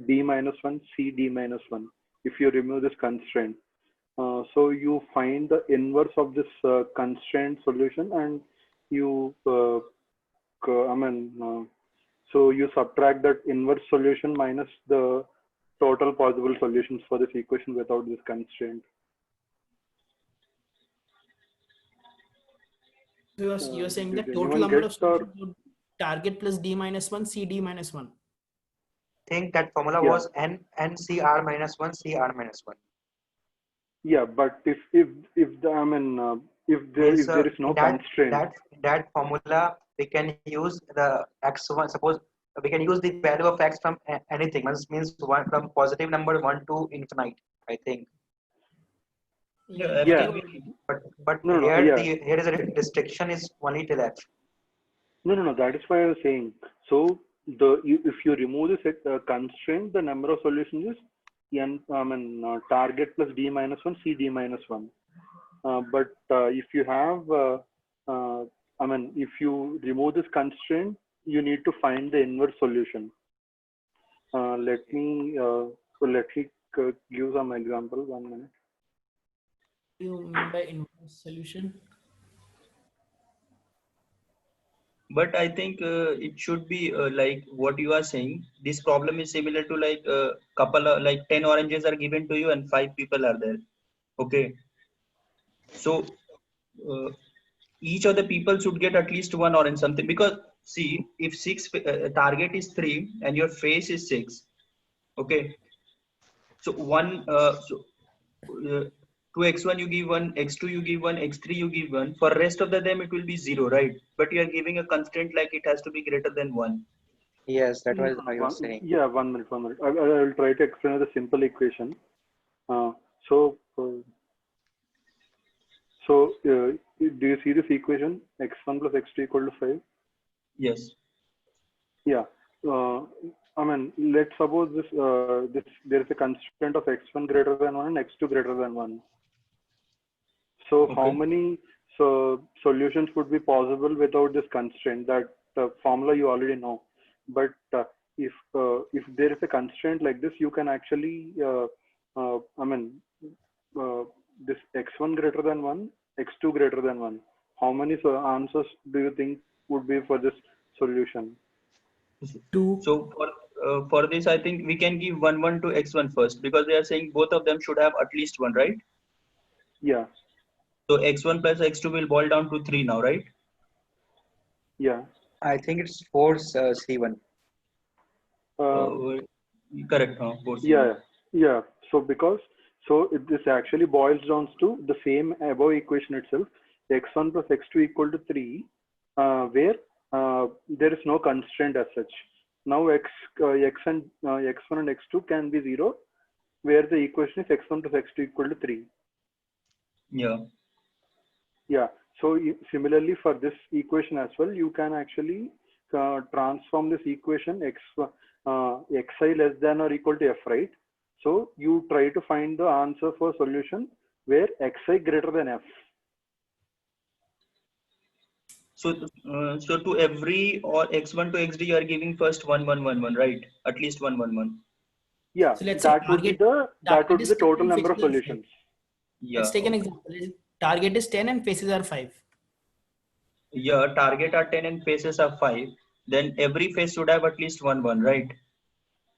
D minus 1, C D minus 1. If you remove this constraint, so you find the inverse of this constraint solution, and you so you subtract that inverse solution minus the total possible solutions for this equation without this constraint. So you're saying Did that total anyone number get of solutions would target plus D minus 1, C D minus 1. Think that formula Yeah. was NCR minus 1, CR minus 1. Yeah, but if there is no constraint. That formula we can use the x1. Suppose we can use the value of x from anything. Means one from positive number 1 to infinite. I think. Yeah. Yeah. But No, here is a restriction is only till f. No. That is why I was saying. So if you remove this constraint, the number of solutions is target plus D minus 1, C D minus 1. But if you have, if you remove this constraint, you need to find the inverse solution. Let me give some example. 1 minute. You mean by inverse solution? But I think it should be like what you are saying. This problem is similar to like a couple of like 10 oranges are given to you and 5 people are there. Okay. So each of the people should get at least 1 orange something, because see, if target is 3 and your face is 6. Okay. So to x1 you give 1, x2 you give 1, x3 you give 1. For rest of them it will be 0, right? But you are giving a constraint like it has to be greater than 1. Yes, that was I was saying. Yeah, 1 minute. I will try to explain the simple equation. Do you see this equation? X1 plus x2 equal to 5. Yes. Yeah. Let's suppose there is a constraint of x1 greater than 1 and x2 greater than 1. So Okay. how many solutions would be possible without this constraint? That formula you already know. But if there is a constraint like this, you can actually this x1 greater than 1, x2 greater than 1. How many answers do you think would be for this solution? 2. So for this, I think we can give 1 1 to x1 first, because they are saying both of them should have at least 1, right? Yeah. So x1 plus x2 will boil down to 3 now, right? Yeah. I think it's 4 C1. Correct. Yeah. So this actually boils down to the same above equation itself, x1 plus x2 equal to 3, where there is no constraint as such. Now x1 and x2 can be 0, where the equation is x1 plus x2 equal to 3. Yeah. So similarly for this equation as well, you can actually transform this equation xi less than or equal to f, right? So you try to find the answer for solution where xi greater than f. So to every or x1 to xd, you are giving first 1 1 1 1, right? At least 1 1 1. Yeah, So let's that say would be the total number of solutions. Yeah. Let's take an Okay. example. Target is 10 and faces are 5. Yeah, target are 10 and faces are 5. Then every face should have at least one, right?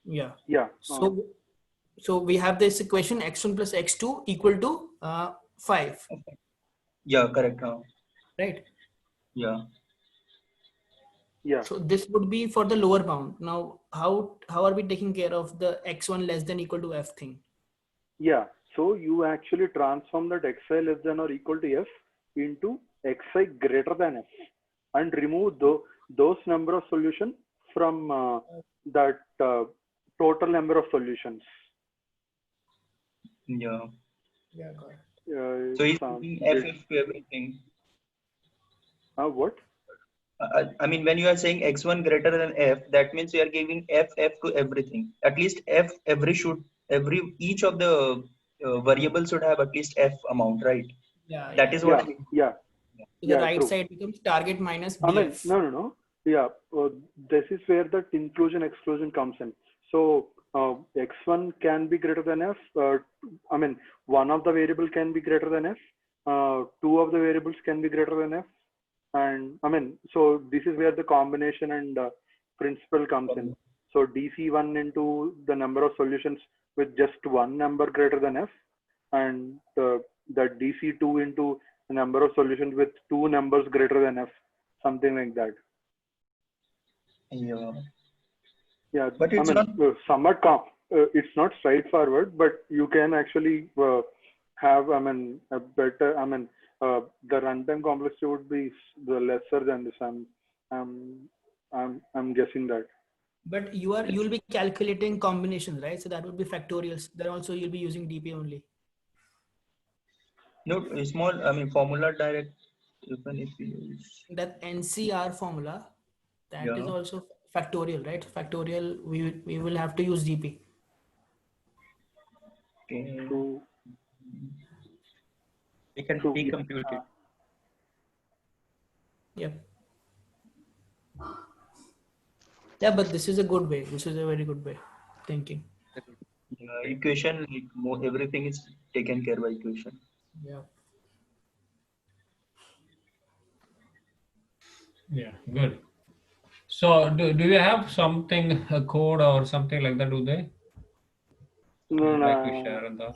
Yeah. Yeah. So we have this equation x1 plus x2 equal to 5, Yeah, correct. right? Yeah. Yeah. So this would be for the lower bound. Now, how are we taking care of the x1 less than equal to f thing? Yeah. So you actually transform that xi less than or equal to f into xi greater than f and remove those number of solution from that total number of solutions. Yeah. Yeah, got it. So he's It's, giving it, FF to everything. what? I mean, when you are saying x1 greater than f, that means you are giving FF to everything. At least f each of the variables should have at least f amount, right? Yeah, That yeah. is what. Yeah. So Yeah, the right true. side becomes target minus I mean, df. no. Yeah, this is where the inclusion exclusion comes in. So x1 can be greater than f. I mean, one of the variable can be greater than f. Two of the variables can be greater than f. And I mean, so this is where the combination and principle comes in. So DC1 into the number of solutions with just one number greater than f, and the DC2 into the number of solutions with two numbers greater than f, something like that. Yeah. Yeah, But I it's mean, not. somewhat it's not straightforward, but you can actually have, I mean, a better, I mean, the runtime complexity would be the lesser than this. I'm guessing that. But you'll be calculating combinations, right? So that would be factorials. Then also you'll be using DP only. No, small. I mean, formula direct. Even if you use. That NCR formula, that is Yeah. also factorial, right? Factorial, we will have to use DP. Okay. So, We can So, pre-compute it. Yep. Yeah, but this is a good way. This is a very good way of thinking. Equation, like everything is taken care by equation. Yeah. Yeah, good. So do you have something, a code or something like that, do they? no, Would like to no, share on that?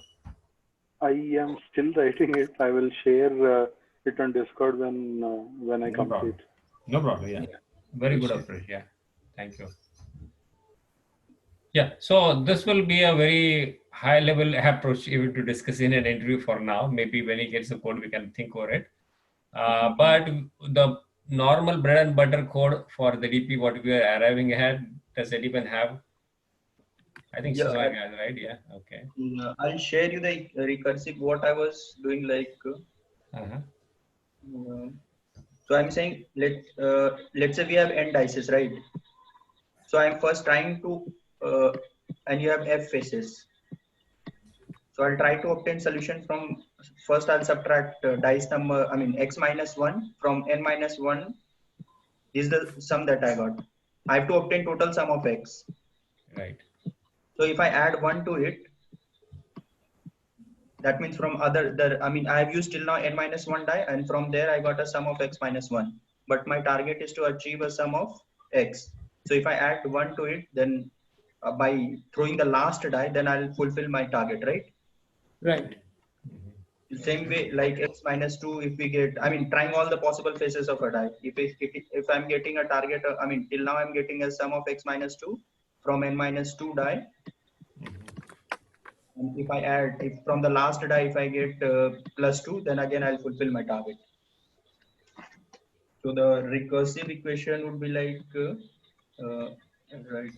I am still writing it. I will share it on Discord when I No complete. problem. No problem. Yeah. Very good approach. Yeah. Thank you. Yeah. So this will be a very high level approach even to discuss in an interview for now. Maybe when he gets the code, we can think over it. But the normal bread and butter code for the DP, what we are arriving at, does it even have? I think Yeah, Suhag has, right? Yeah. Okay. I'll share you the recursive what I was doing like. So I'm saying let's say we have n dices, right? So I'm first trying to and you have f faces. So I'll try to obtain solution from first. I'll subtract dice number. I mean x minus 1 from n minus 1 is the sum that I got. I have to obtain total sum of x. Right. So if I add 1 to it, that means from I mean, I have used till now n minus 1 die, and from there I got a sum of x minus 1. But my target is to achieve a sum of x. So if I add 1 to it, then by throwing the last die, then I'll fulfill my target, right? Right. The same way, like x minus 2, if we get, I mean, trying all the possible faces of a die. If I'm getting a target, I mean, till now I'm getting a sum of x minus 2 from n minus 2 die. And if I add, if from the last die, if I get plus 2, then again I'll fulfill my target. So the recursive equation would be like, right,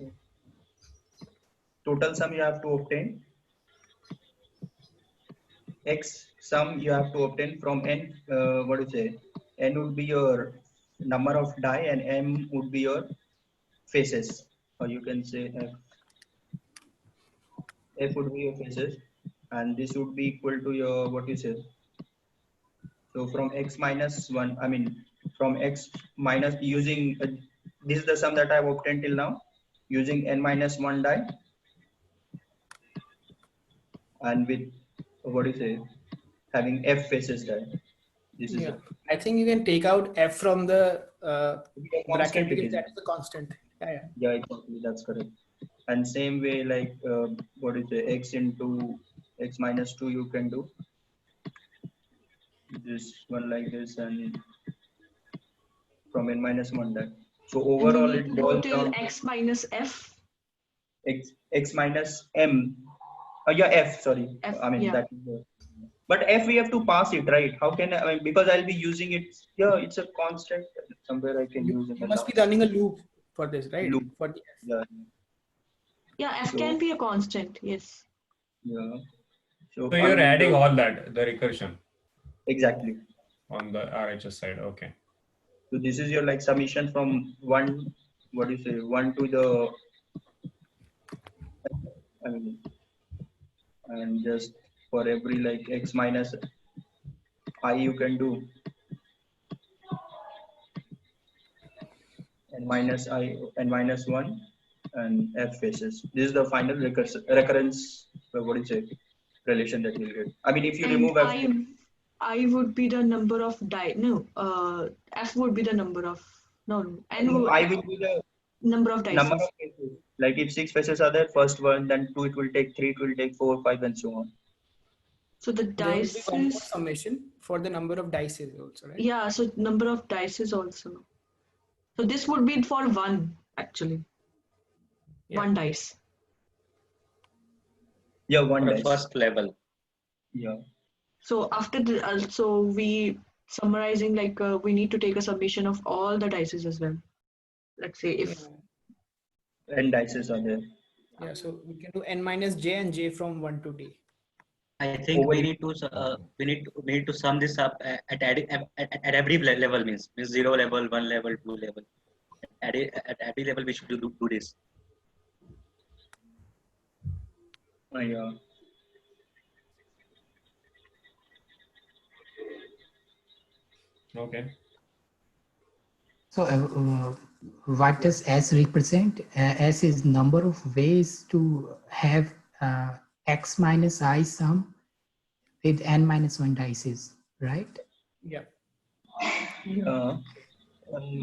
total sum you have to obtain, x sum you have to obtain from n, what do you say, n would be your number of die and m would be your faces, or you can say f would be your faces, and this would be equal to your, what you say, so from x minus 1, I mean, from x minus using, this is the sum that I've obtained till now, using n minus 1 die, and with, what do you say, having f faces there. This is Yeah, I think you can take out f from the bracket constant it because is. that's the constant. Yeah. Yeah, exactly. That's correct. And same way, like what is the x into x minus 2, you can do this one like this, and from n minus 1 that. So And you overall, need it to go boils till down x minus f. x minus m. Yeah, f. Sorry, F, I mean yeah. that. But f we have to pass it, right? How can I mean, because I'll be using it. Yeah, it's a constant. Somewhere I can use it. You must be running a loop for this, right? Loop. For the f. Yeah. Yeah, f So- can be a constant. Yes. Yeah. So you're adding all that, the recursion Exactly. on the RHS side. Okay. So this is your like summation from one, what do you say, one to the, I mean, and just for every like x minus I you can do, and minus I and minus 1 and f faces. This is the final recurrence, what do you say, relation that you'll get. I mean, if you And remove f, I would be the number of f would be the number of n would, I will be the number of dice. number of faces. Like if 6 faces are there, first one, then 2 it will take, 3 it will take, 4, 5 and so on. So the There will be dice one more is, summation for the number of dice also, right? yeah, so number of dice is also. So this would be for one actually. Yeah. One dice. Yeah, one For the dice. first level. Yeah. So after the so we summarizing like we need to take a summation of all the dices as well. Let's say if And dices are there. Yeah, so we can do n minus j and j from 1 to d. I think we need to sum this up at every level, means 0 level, 1 level, 2 level. At every level we should do this. Yeah. Okay. So what does S represent? S is number of ways to have x minus I sum with n minus 1 dices, right? Yeah. Yeah.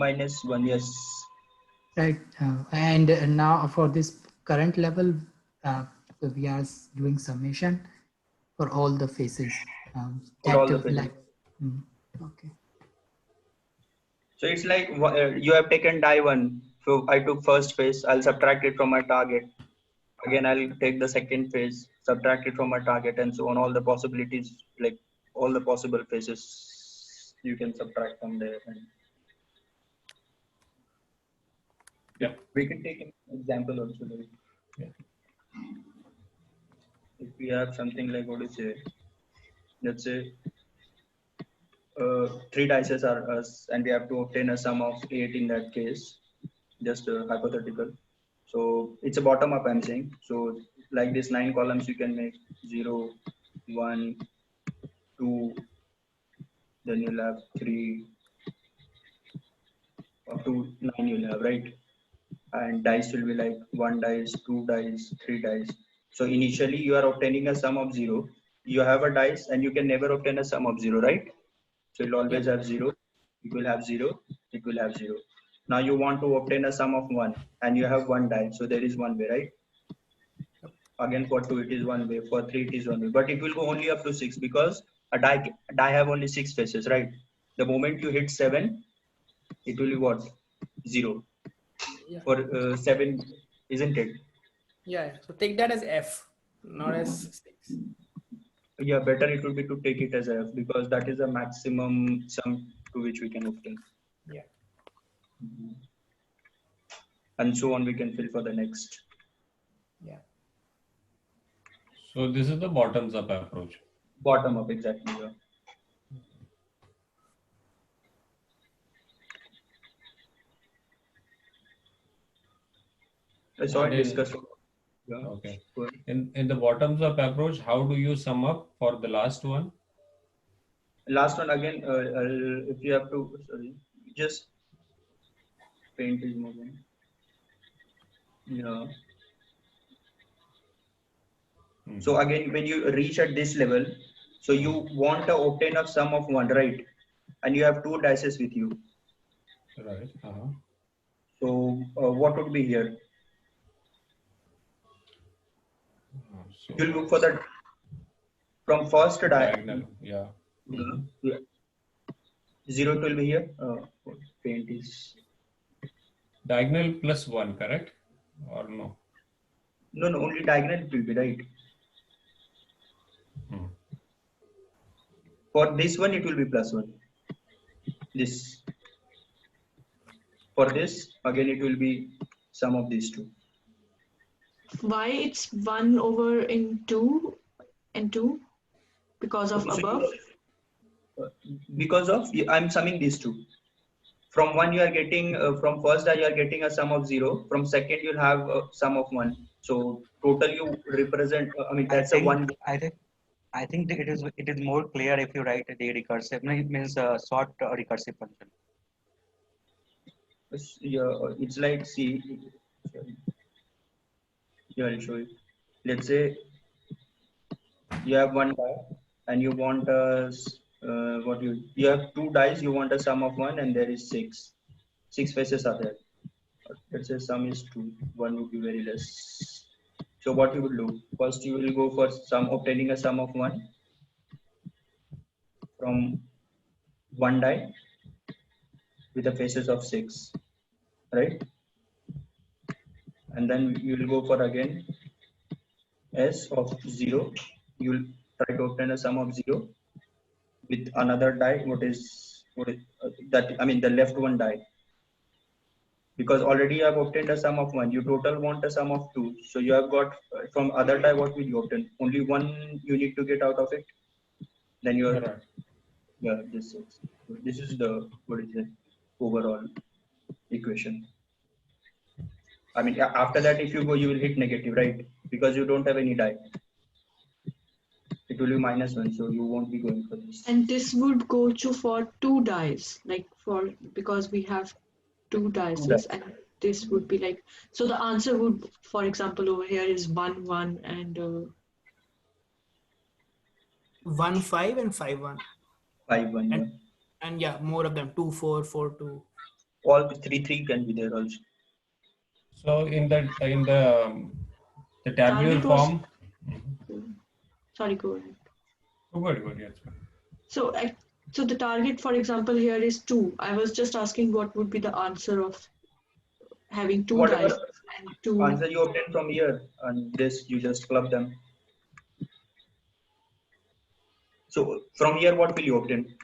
Minus 1, yes. Right. And now for this current level, we are doing summation for all the faces. For all the faces. Okay. So it's like you have taken die 1. So I took first phase, I'll subtract it from my target. Again, I'll take the second phase, subtract it from my target, and so on. All the possibilities, like all the possible phases, you can subtract from there. And yeah, we can take an example also. Like, yeah. If we have something like, what is it? Let's say 3 dices are us, and we have to obtain a sum of 8 in that case. Just hypothetical. So it's a bottom up, I'm saying. So like this 9 columns, you can make 0, 1, 2, then you'll have 3, up to 9 you'll have, right? And dice will be like 1 dice, 2 dice, 3 dice. So initially you are obtaining a sum of 0. You have a dice and you can never obtain a sum of 0, right? So you'll always have 0. It will have 0. It will have 0. Now you want to obtain a sum of 1 and you have 1 die. So there is 1 way, right? Again for 2 it is 1 way, for 3 it is 1 way. But it will go only up to 6 because a die have only 6 faces, right? The moment you hit 7, it will be what? 0. Yeah. For 7, isn't it? Yeah. So take that as f, not as 6. Yeah, better it would be to take it as f because that is the maximum sum to which we can obtain. Yeah. And so on we can fill for the next. Yeah. So this is the bottoms up approach. Bottom up, exactly. Yeah. I saw it discussed. Yeah. Okay. In the bottoms up approach, how do you sum up for the last one? Last one again, if you have to, sorry, just paint is moving. Yeah. So again, when you reach at this level, So you want to obtain a sum of 1, right? And you have 2 dices with you. Right. So what would be here? So You'll look for the from first die. diagonal. Yeah. 0 will be here. Paint is Diagonal plus 1, correct? Or no? no, only diagonal will be right. For this one, it will be plus 1. This. For this, again, it will be sum of these two. Why it's 1 over in 2 and 2? Because of above? Because of, I'm summing these two. From 1, you are getting, from first die, you are getting a sum of 0. From second, you'll have a sum of 1. So total you represent, I mean, that's a 1. I think it is more clear if you write the recursive. No, it means sort recursive function. Yeah, it's like, see, yeah, I'll show you. Let's say you have 1 die and you want you have 2 dice, you want a sum of 1 and there is 6 faces are there. Let's say sum is 2, 1 would be very less. So what you will do, first you will go for obtaining a sum of 1 from 1 die with the faces of 6, right? And then you will go for again S of 0. You will try to obtain a sum of 0 with another die. What is that? I mean, the left one die. Because already you have obtained a sum of 1. You total want a sum of 2. So you have got from other die, what will you obtain? Only 1 you need to get out of it. Then you are, right. Yeah, this is the, what is it, overall equation. I mean, after that, if you go, you will hit negative, right? Because you don't have any die. It will be -1, so you won't be going for this. And this would go to for 2 dice, like because we have 2 dice, and this would be like, so the answer would, for example, over here is 1, 1, and 1, 5 and 5, 1. 5, 1, yeah. And yeah, more of them, 2, 4, 4, 2. All 3, 3 can be there also. So in the tabular Target was- form. sorry, go ahead. Oh, good, yes. So the target, for example, here is 2. I was just asking what would be the answer of having 2 Whatever dice and 2. answer you obtain from here, and this you just club them. So from here, what will you obtain?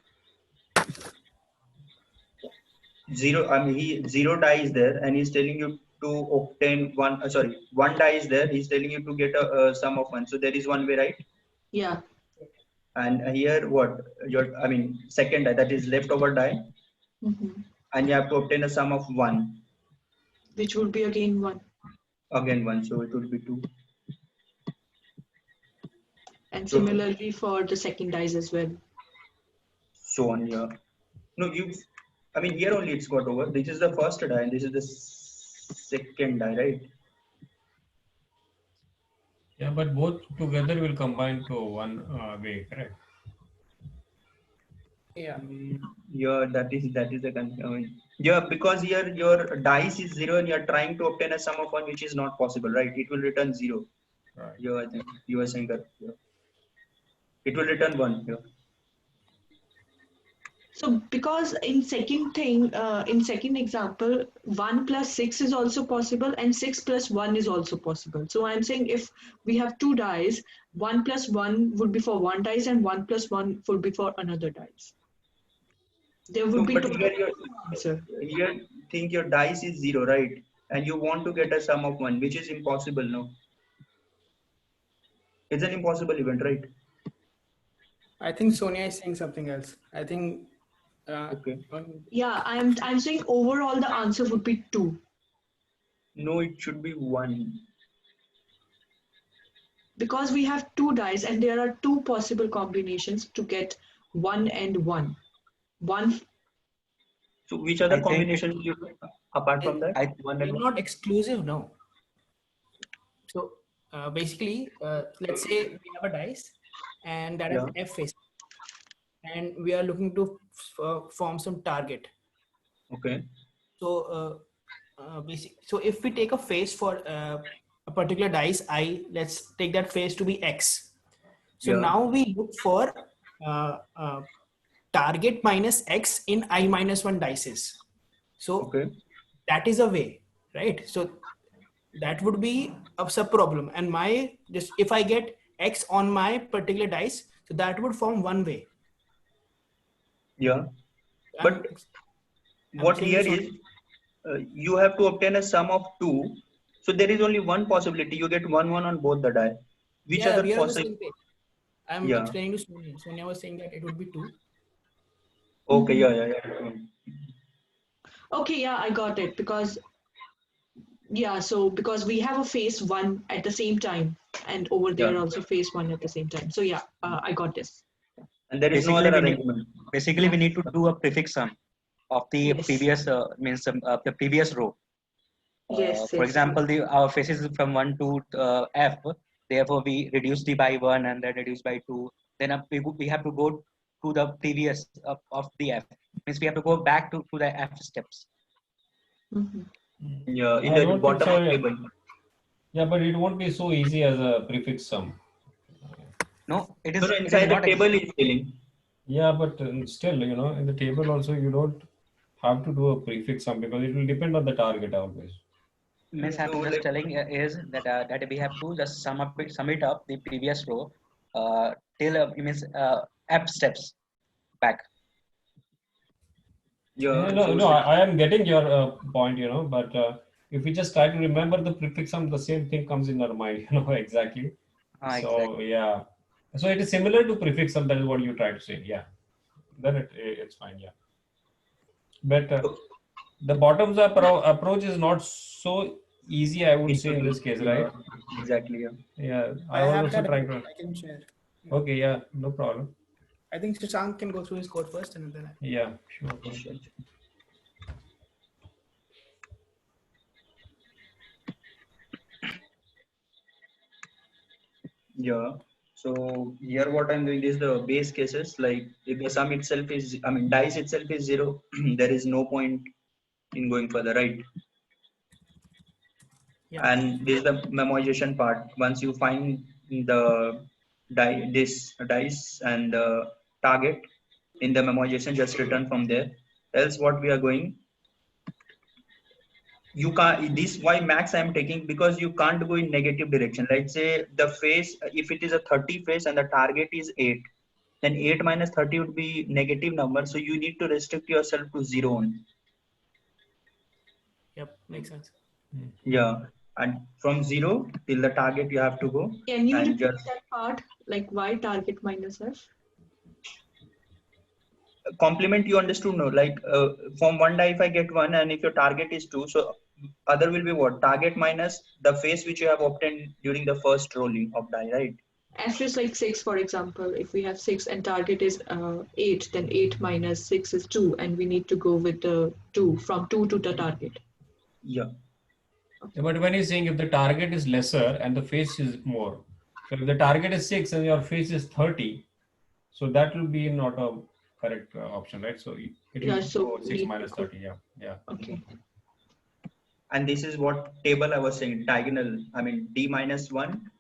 0. I mean, 0 die is there, and he's telling you to obtain 1. 1 die is there. He's telling you to get a sum of 1. So there is 1 way, right? Yeah. And here, what second die, that is leftover die, and you have to obtain a sum of 1. Which would be again 1. Again 1, so it would be 2. And similarly for the second dice as well. So on, yeah. No, here only it's got over. This is the first die and this is the second die, right? Yeah, but both together will combine to one way, correct? Yeah. Yeah, that is the concern. Yeah, because here your dice is 0 and you are trying to obtain a sum of 1, which is not possible, right? It will return 0. Right. Yeah, I think you were saying that. Yeah. It will return 1. Yeah. So because in second example, 1 plus 6 is also possible and 6 plus 1 is also possible. So I'm saying if we have 2 dice, 1 plus 1 would be for 1 dice and 1 plus 1 would be for another dice. There would be but two here think your dice is 0, right? And you want to get a sum of 1, which is impossible, no? It's an impossible event, right? I think Sonia is saying something else. I think. Okay. Yeah, I'm saying overall the answer would be 2. No, it should be 1. Because we have 2 dice and there are 2 possible combinations to get 1 and 1. So which other combinations you apart from that? They're not exclusive, no. So basically, let's say we have a dice and that has Yeah. F face. And we are looking to form some target. Okay. So so if we take a face for a particular dice I, let's take that face to be X. So Yeah. now we look for target minus X in I minus 1 dices. So Okay. that is a way, right? So that would be a sub problem. And my just if I get X on my particular dice, so that would form one way. Yeah. But what saying here this is you have to obtain a sum of 2. So there is only one possibility. You get 1 on both the die. Which Yeah, other we are on the possible? same page. I'm Yeah. explaining to Sonia. Sonia was saying that it would be 2. Okay. Yeah. Okay, yeah, I got it. Because yeah, so because we have a phase 1 at the same time, and over there Yeah. also phase 1 at the same time. So yeah, I got this. And there is no Basically, other we need, arrangement. basically we need to do a prefix sum of the Yes. previous the previous row. Yes, For yes. example, our faces is from 1 to F. Therefore, we reduce the by 1 and then reduce by 2. Then we have to go to the previous of the F. Means we have to go back to the F steps. Mhm. Yeah. In I the don't think bottom so. of table. Yeah, but it won't be so easy as a prefix sum. No, it No, is. no, It is inside the not. table is filling. Yeah, but still, in the table also you don't have to do a prefix sum because it will depend on the target always. Means I'm So just like, telling is that we have to just sum it up the previous row till it means F steps back. Yeah, yeah. no, So no, I am getting your point, but if we just try to remember the prefix sum, the same thing comes in our mind, exactly. So, Exactly. yeah. So it is similar to prefix sum, that is what you try to say, yeah. Then it's fine, yeah. But the bottoms up approach is not so easy, I would say, in this case, yeah, right? exactly. Yeah. Yeah, I I was have also that. trying to. I can share. Okay, yeah, no problem. I think Shashank can go through his code first, and then Yeah, sure. Yeah. So here what I'm doing is the base cases. Like if the sum itself is, I mean, dice itself is 0, there is no point in going further, right? Yeah. And this is the memoization part. Once you find the this dice and the target in the memoization, just return from there. Else what we are going, you can't, this why max I'm taking, because you can't go in negative direction. Let's say the face, if it is a 30 face and the target is 8, then 8 minus 30 would be negative number. So you need to restrict yourself to 0 only. Yep, makes sense. Yeah. And from 0 till the target you have to go. Can you and repeat just that part? Like why target minus F? complement, you understood? No, like from one die if I get 1, and if your target is 2, so other will be what? Target minus the face which you have obtained during the first rolling of die, right? F is like 6, for example. If we have 6 and target is 8, then 8 minus 6 is 2, and we need to go with the 2 from 2 to the target. Yeah. Yeah, but when he's saying if the target is lesser and the face is more, so if the target is 6 and your face is 30, so that will be not a correct option, right? So it will Yeah, so go 6 we minus go- 30, yeah. Okay. And this is what table I was saying, diagonal, I mean d minus 1,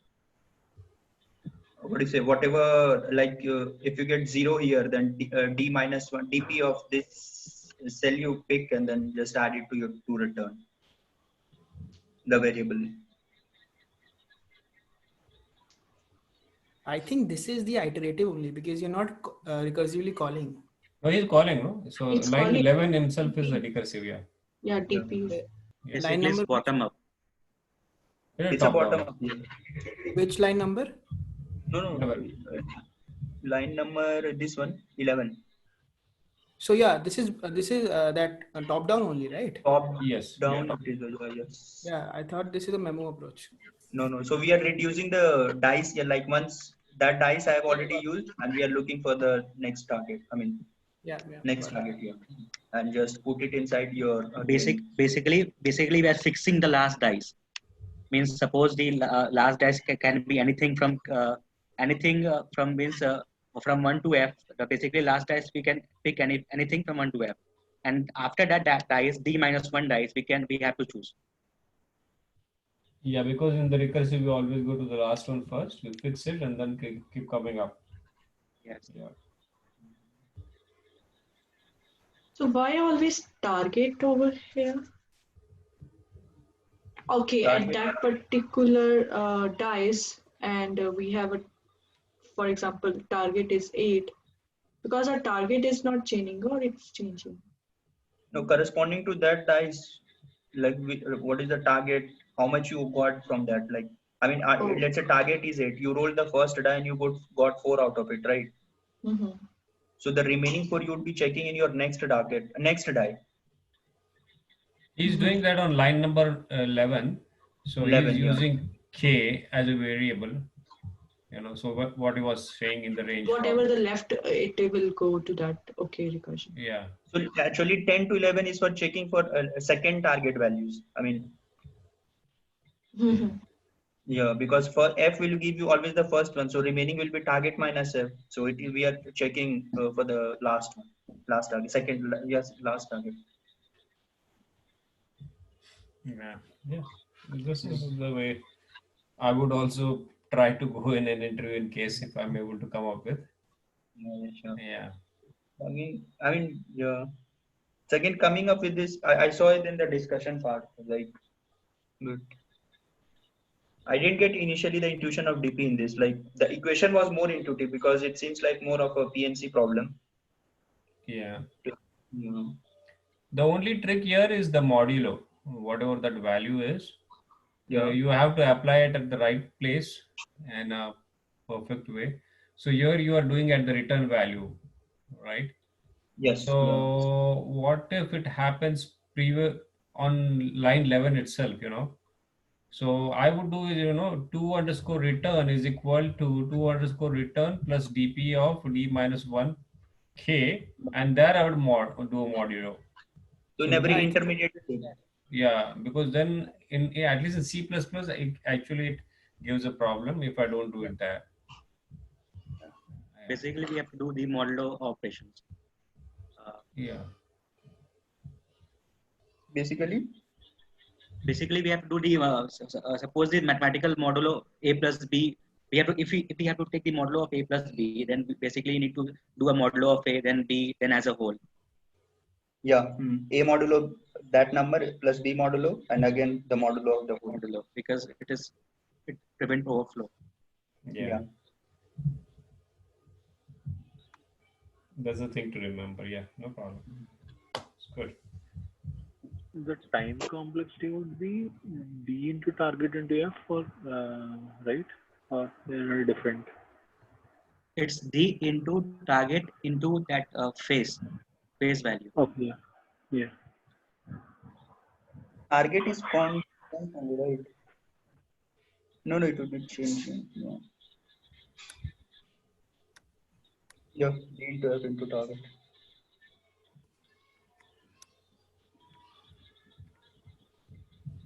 what do you say, whatever, like if you get 0 here, then d minus 1 dp of this cell you pick, and then just add it to your to return the variable. I think this is the iterative only because you're not recursively calling. No, he's calling, no? So It's line calling 11 himself is a recursive, yeah. Yeah, DP. Yes. Line Basically, it's number. bottom up. It's a bottom down. up. Yeah. Which line number? No. Line number, this one, 11. So yeah, this is that top down only, right? Top Yes. down. Yeah. It is, yes. Yeah, I thought this is a memo approach. No. So we are reducing the dice here. Like once that dice I have already used, and we are looking for the next target. I mean, Yeah. next target here, and just put it inside your Basically, we are fixing the last dice. Means suppose the last dice can be anything from anything from means from 1 to F. Basically, last dice we can pick anything from 1 to F, and after that dice D minus 1 dice we have to choose. Yeah, because in the recursive we always go to the last one first, we fix it and then keep coming up. Yes. Yeah. So why always target over here? Okay, at that particular dice, and we have a, for example, target is 8, because our target is not changing or it's changing. No, corresponding to that dice, like what is the target? How much you got from that? Like, I mean, let's say target is 8. You roll the first die and you got 4 out of it, right? Mm-hmm. So the remaining 4 you would be checking in your next die. He's doing that on line number 11. So 11, he's yeah. using K as a variable. You know, so what he was saying in the range. Whatever the left, it will go to that okay recursion. Yeah. So actually 10 to 11 is for checking for second target values. I mean, yeah, because for F will give you always the first one. So remaining will be target minus F. So we are checking for the last one, last target, last target. Yeah. Yeah. This is the way I would also try to go in an interview in case if I'm able to come up with. Yeah, sure. Yeah. I mean, yeah. Second, coming up with this, I saw it in the discussion part. Like, good. I didn't get initially the intuition of DP in this. Like, the equation was more intuitive because it seems like more of a PNC problem. Yeah. Yeah. The only trick here is the modulo, whatever that value is. Yeah. You have to apply it at the right place in a perfect way. So here you are doing at the return value, right? Yes. So what if it happens on line 11 itself, you know? So I would do is, you know, 2 underscore return is equal to 2 underscore return plus dp of d minus 1 k, and there I would do a modulo. So in every intermediate thing. Yeah, because then at least in C++, it gives a problem if I don't do it there. Basically, we have to do the modulo operations. Yeah. Basically, we have to do the suppose the mathematical modulo a plus b. We have to if we have to take the modulo of a plus b, then we basically need to do a modulo of a, then b, then as a whole. Yeah, a modulo that number plus b modulo, and again the modulo of the whole. Modulo, because it prevents overflow. Yeah. That's the thing to remember. Yeah, no problem. It's good. The time complexity would be D into target into F, or right? Or they're different? It's D into target into that phase value. Okay. Yeah. Target is constant, right? No, it would be changed. No. Yeah, D into F into target.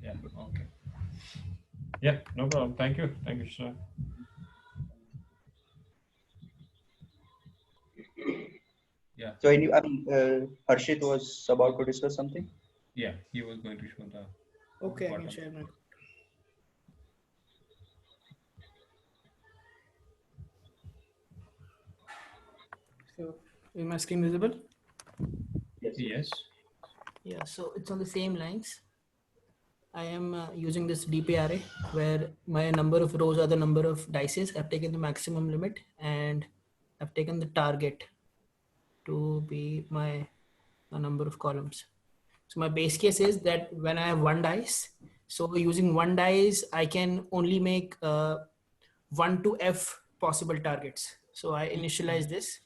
Yeah, okay. Yeah, no problem. Thank you, sir. Yeah. So, Harshit was about to discuss something. Yeah, he was going to show the. Okay, I can share my. So, is my screen visible? Yes. Yeah, so it's on the same lines. I am using this DP array where my number of rows are the number of dices. I've taken the maximum limit and I've taken the target to be my number of columns. So my base case is that when I have one dice, so using one dice, I can only make 1 to F possible targets. So I initialize this.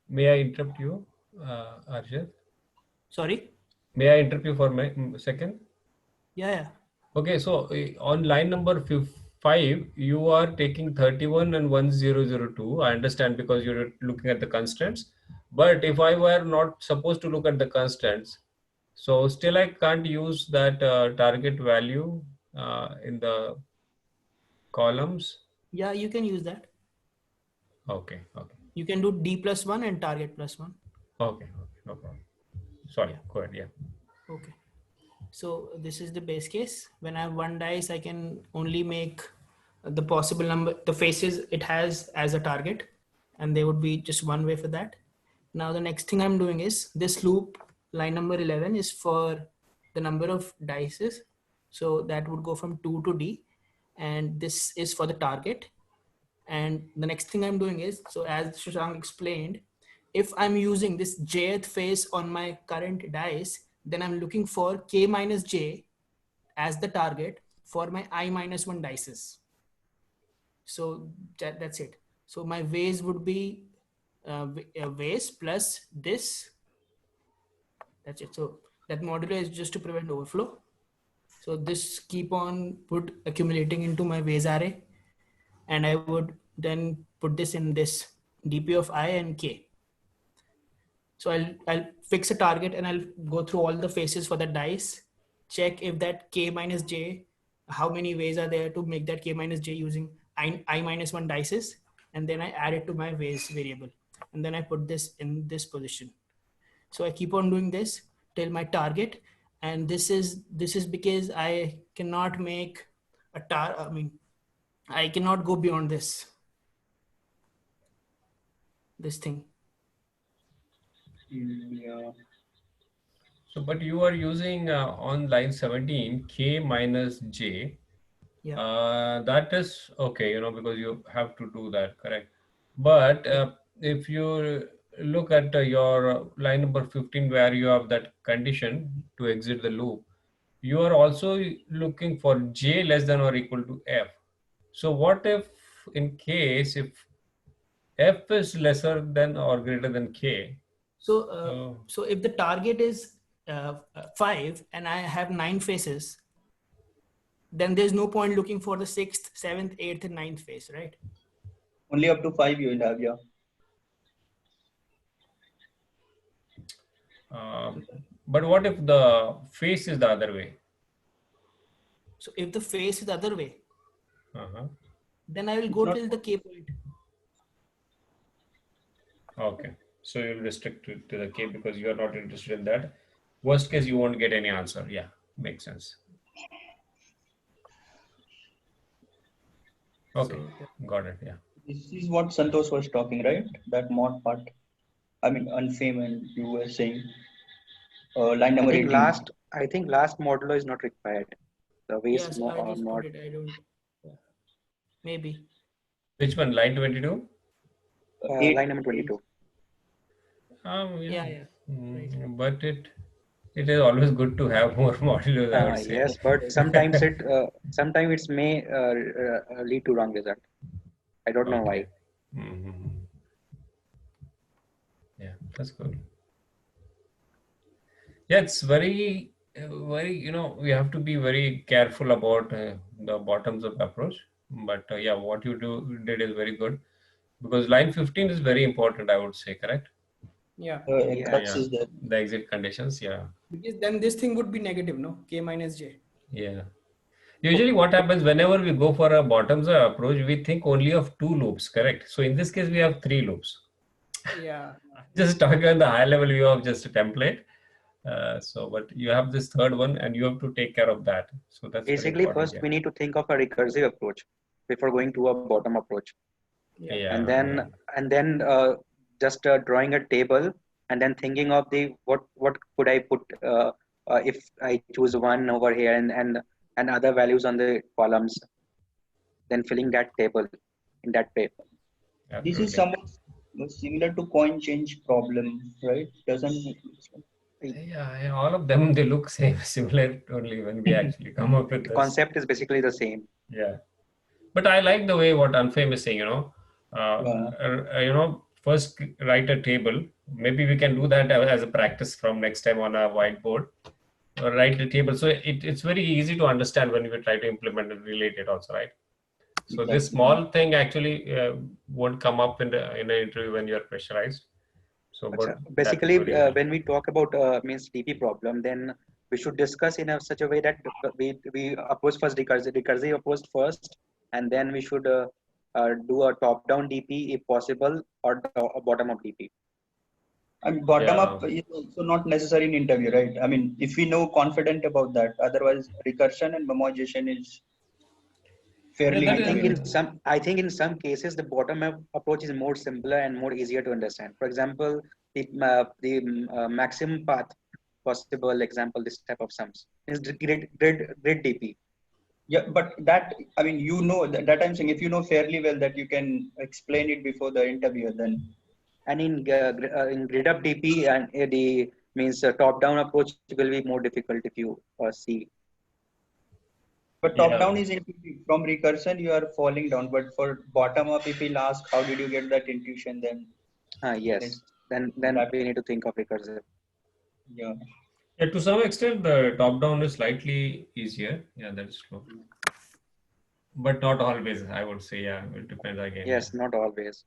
May I interrupt you, Arshad? Sorry? May I interrupt you for a second? Yeah. Okay, so on line number 5, you are taking 31 and 1002. I understand because you're looking at the constants. But if I were not supposed to look at the constants, so still I can't use that target value in the columns. Yeah, you can use that. Okay. Okay. You can do D plus 1 and target plus 1. Okay. Okay. No problem. Sorry. Go ahead. Yeah. Okay. So this is the base case. When I have one dice, I can only make the possible number, the faces it has as a target, and there would be just one way for that. Now the next thing I'm doing is this loop, line number 11 is for the number of dices. So that would go from 2 to D, and this is for the target. And the next thing I'm doing is, so as Shashank explained, if I'm using this jth face on my current dice, then I'm looking for k minus j as the target for my I minus 1 dices. So that's it. So my vase would be a vase plus this. That's it. So that modulo is just to prevent overflow. So this keep on accumulating into my vase array, and I would then put this in this dp of I and k. So I'll fix a target and I'll go through all the faces for the dice, check if that k minus j, how many ways are there to make that k minus j using I minus 1 dices, and then I add it to my ways variable, and then I put this in this position. So I keep on doing this till my target, and this is because I cannot make I cannot go beyond this thing. Yeah. So, but you are using on line 17 k minus j. Yeah. That is okay, because you have to do that, correct? But if you look at your line number 15, where you have that condition to exit the loop, you are also looking for j less than or equal to f. So what if in case if f is lesser than or greater than k? So if the target is 5 and I have 9 faces, then there's no point looking for the 6th, 7th, 8th, and 9th face, right? Only up to 5 you will have, yeah. But what if the face is the other way? So if the face is the other way, then I will go till the k point. Okay. So you'll restrict it to the k because you are not interested in that. Worst case, you won't get any answer. Yeah, makes sense. Okay, got it. Yeah. This is what Santosh was talking, right? That mod part. I mean, unfame, and you were saying line number 18. I think last modulo is not required. The waste Yes, I just put it. I don't. Maybe. Which one? Line 22? Line number 22. Yeah. Right. But it is always good to have more modules, I would say. Yes, but sometimes it may lead to wrong result. I don't know why. Mm-hmm. Yeah, that's good. Yeah, it's very, we have to be very careful about the bottoms up approach. But yeah, what you did is very good, because line 15 is very important, I would say, correct? Yeah. The exit conditions, yeah. Because then this thing would be negative, no? K minus j. Yeah. Usually what happens whenever we go for a bottoms up approach, we think only of 2 loops, correct? So in this case, we have 3 loops. Yeah. Just talking on the high level view of just a template. But you have this third one and you have to take care of that. So that's basically first we need to think of a recursive approach before going to a bottom approach. Yeah. And then just drawing a table and then thinking of what could I put if I choose 1 over here and other values on the columns, then filling that table in that paper. This is somewhat similar to coin change problem, right? Yeah, all of them, they look similar only when we actually come up with the concept is basically the same. Yeah, but I like the way what Unfame is saying. First write a table. Maybe we can do that as a practice from next time on a whiteboard. Write the table, so it's very easy to understand when we try to implement and relate it also, right? So this small thing actually won't come up in an interview when you're pressurized. So basically, when we talk about means DP problem, then we should discuss in such a way that we approach first recursive approach first, and then we should do a top-down DP if possible, or bottom-up DP. And bottom up is also not necessary in interview, right? I mean, if we know confident about that, otherwise recursion and memoization is fairly. I think in some cases the bottom-up approach is more simpler and more easier to understand. For example, the maximum path possible example, this type of sums is grid DP. Yeah, but that, I mean, you know that I'm saying, if you know fairly well that you can explain it before the interview, then. And in grid up DP and the means top down approach will be more difficult if you see. But top down is intuitive. From recursion you are falling down, but for bottom up, if we'll ask how did you get that intuition, then. Yes, then we need to think of recursive. Yeah. Yeah, to some extent, the top down is slightly easier. Yeah, that's true. But not always, I would say. Yeah, it depends again. Yes, not always.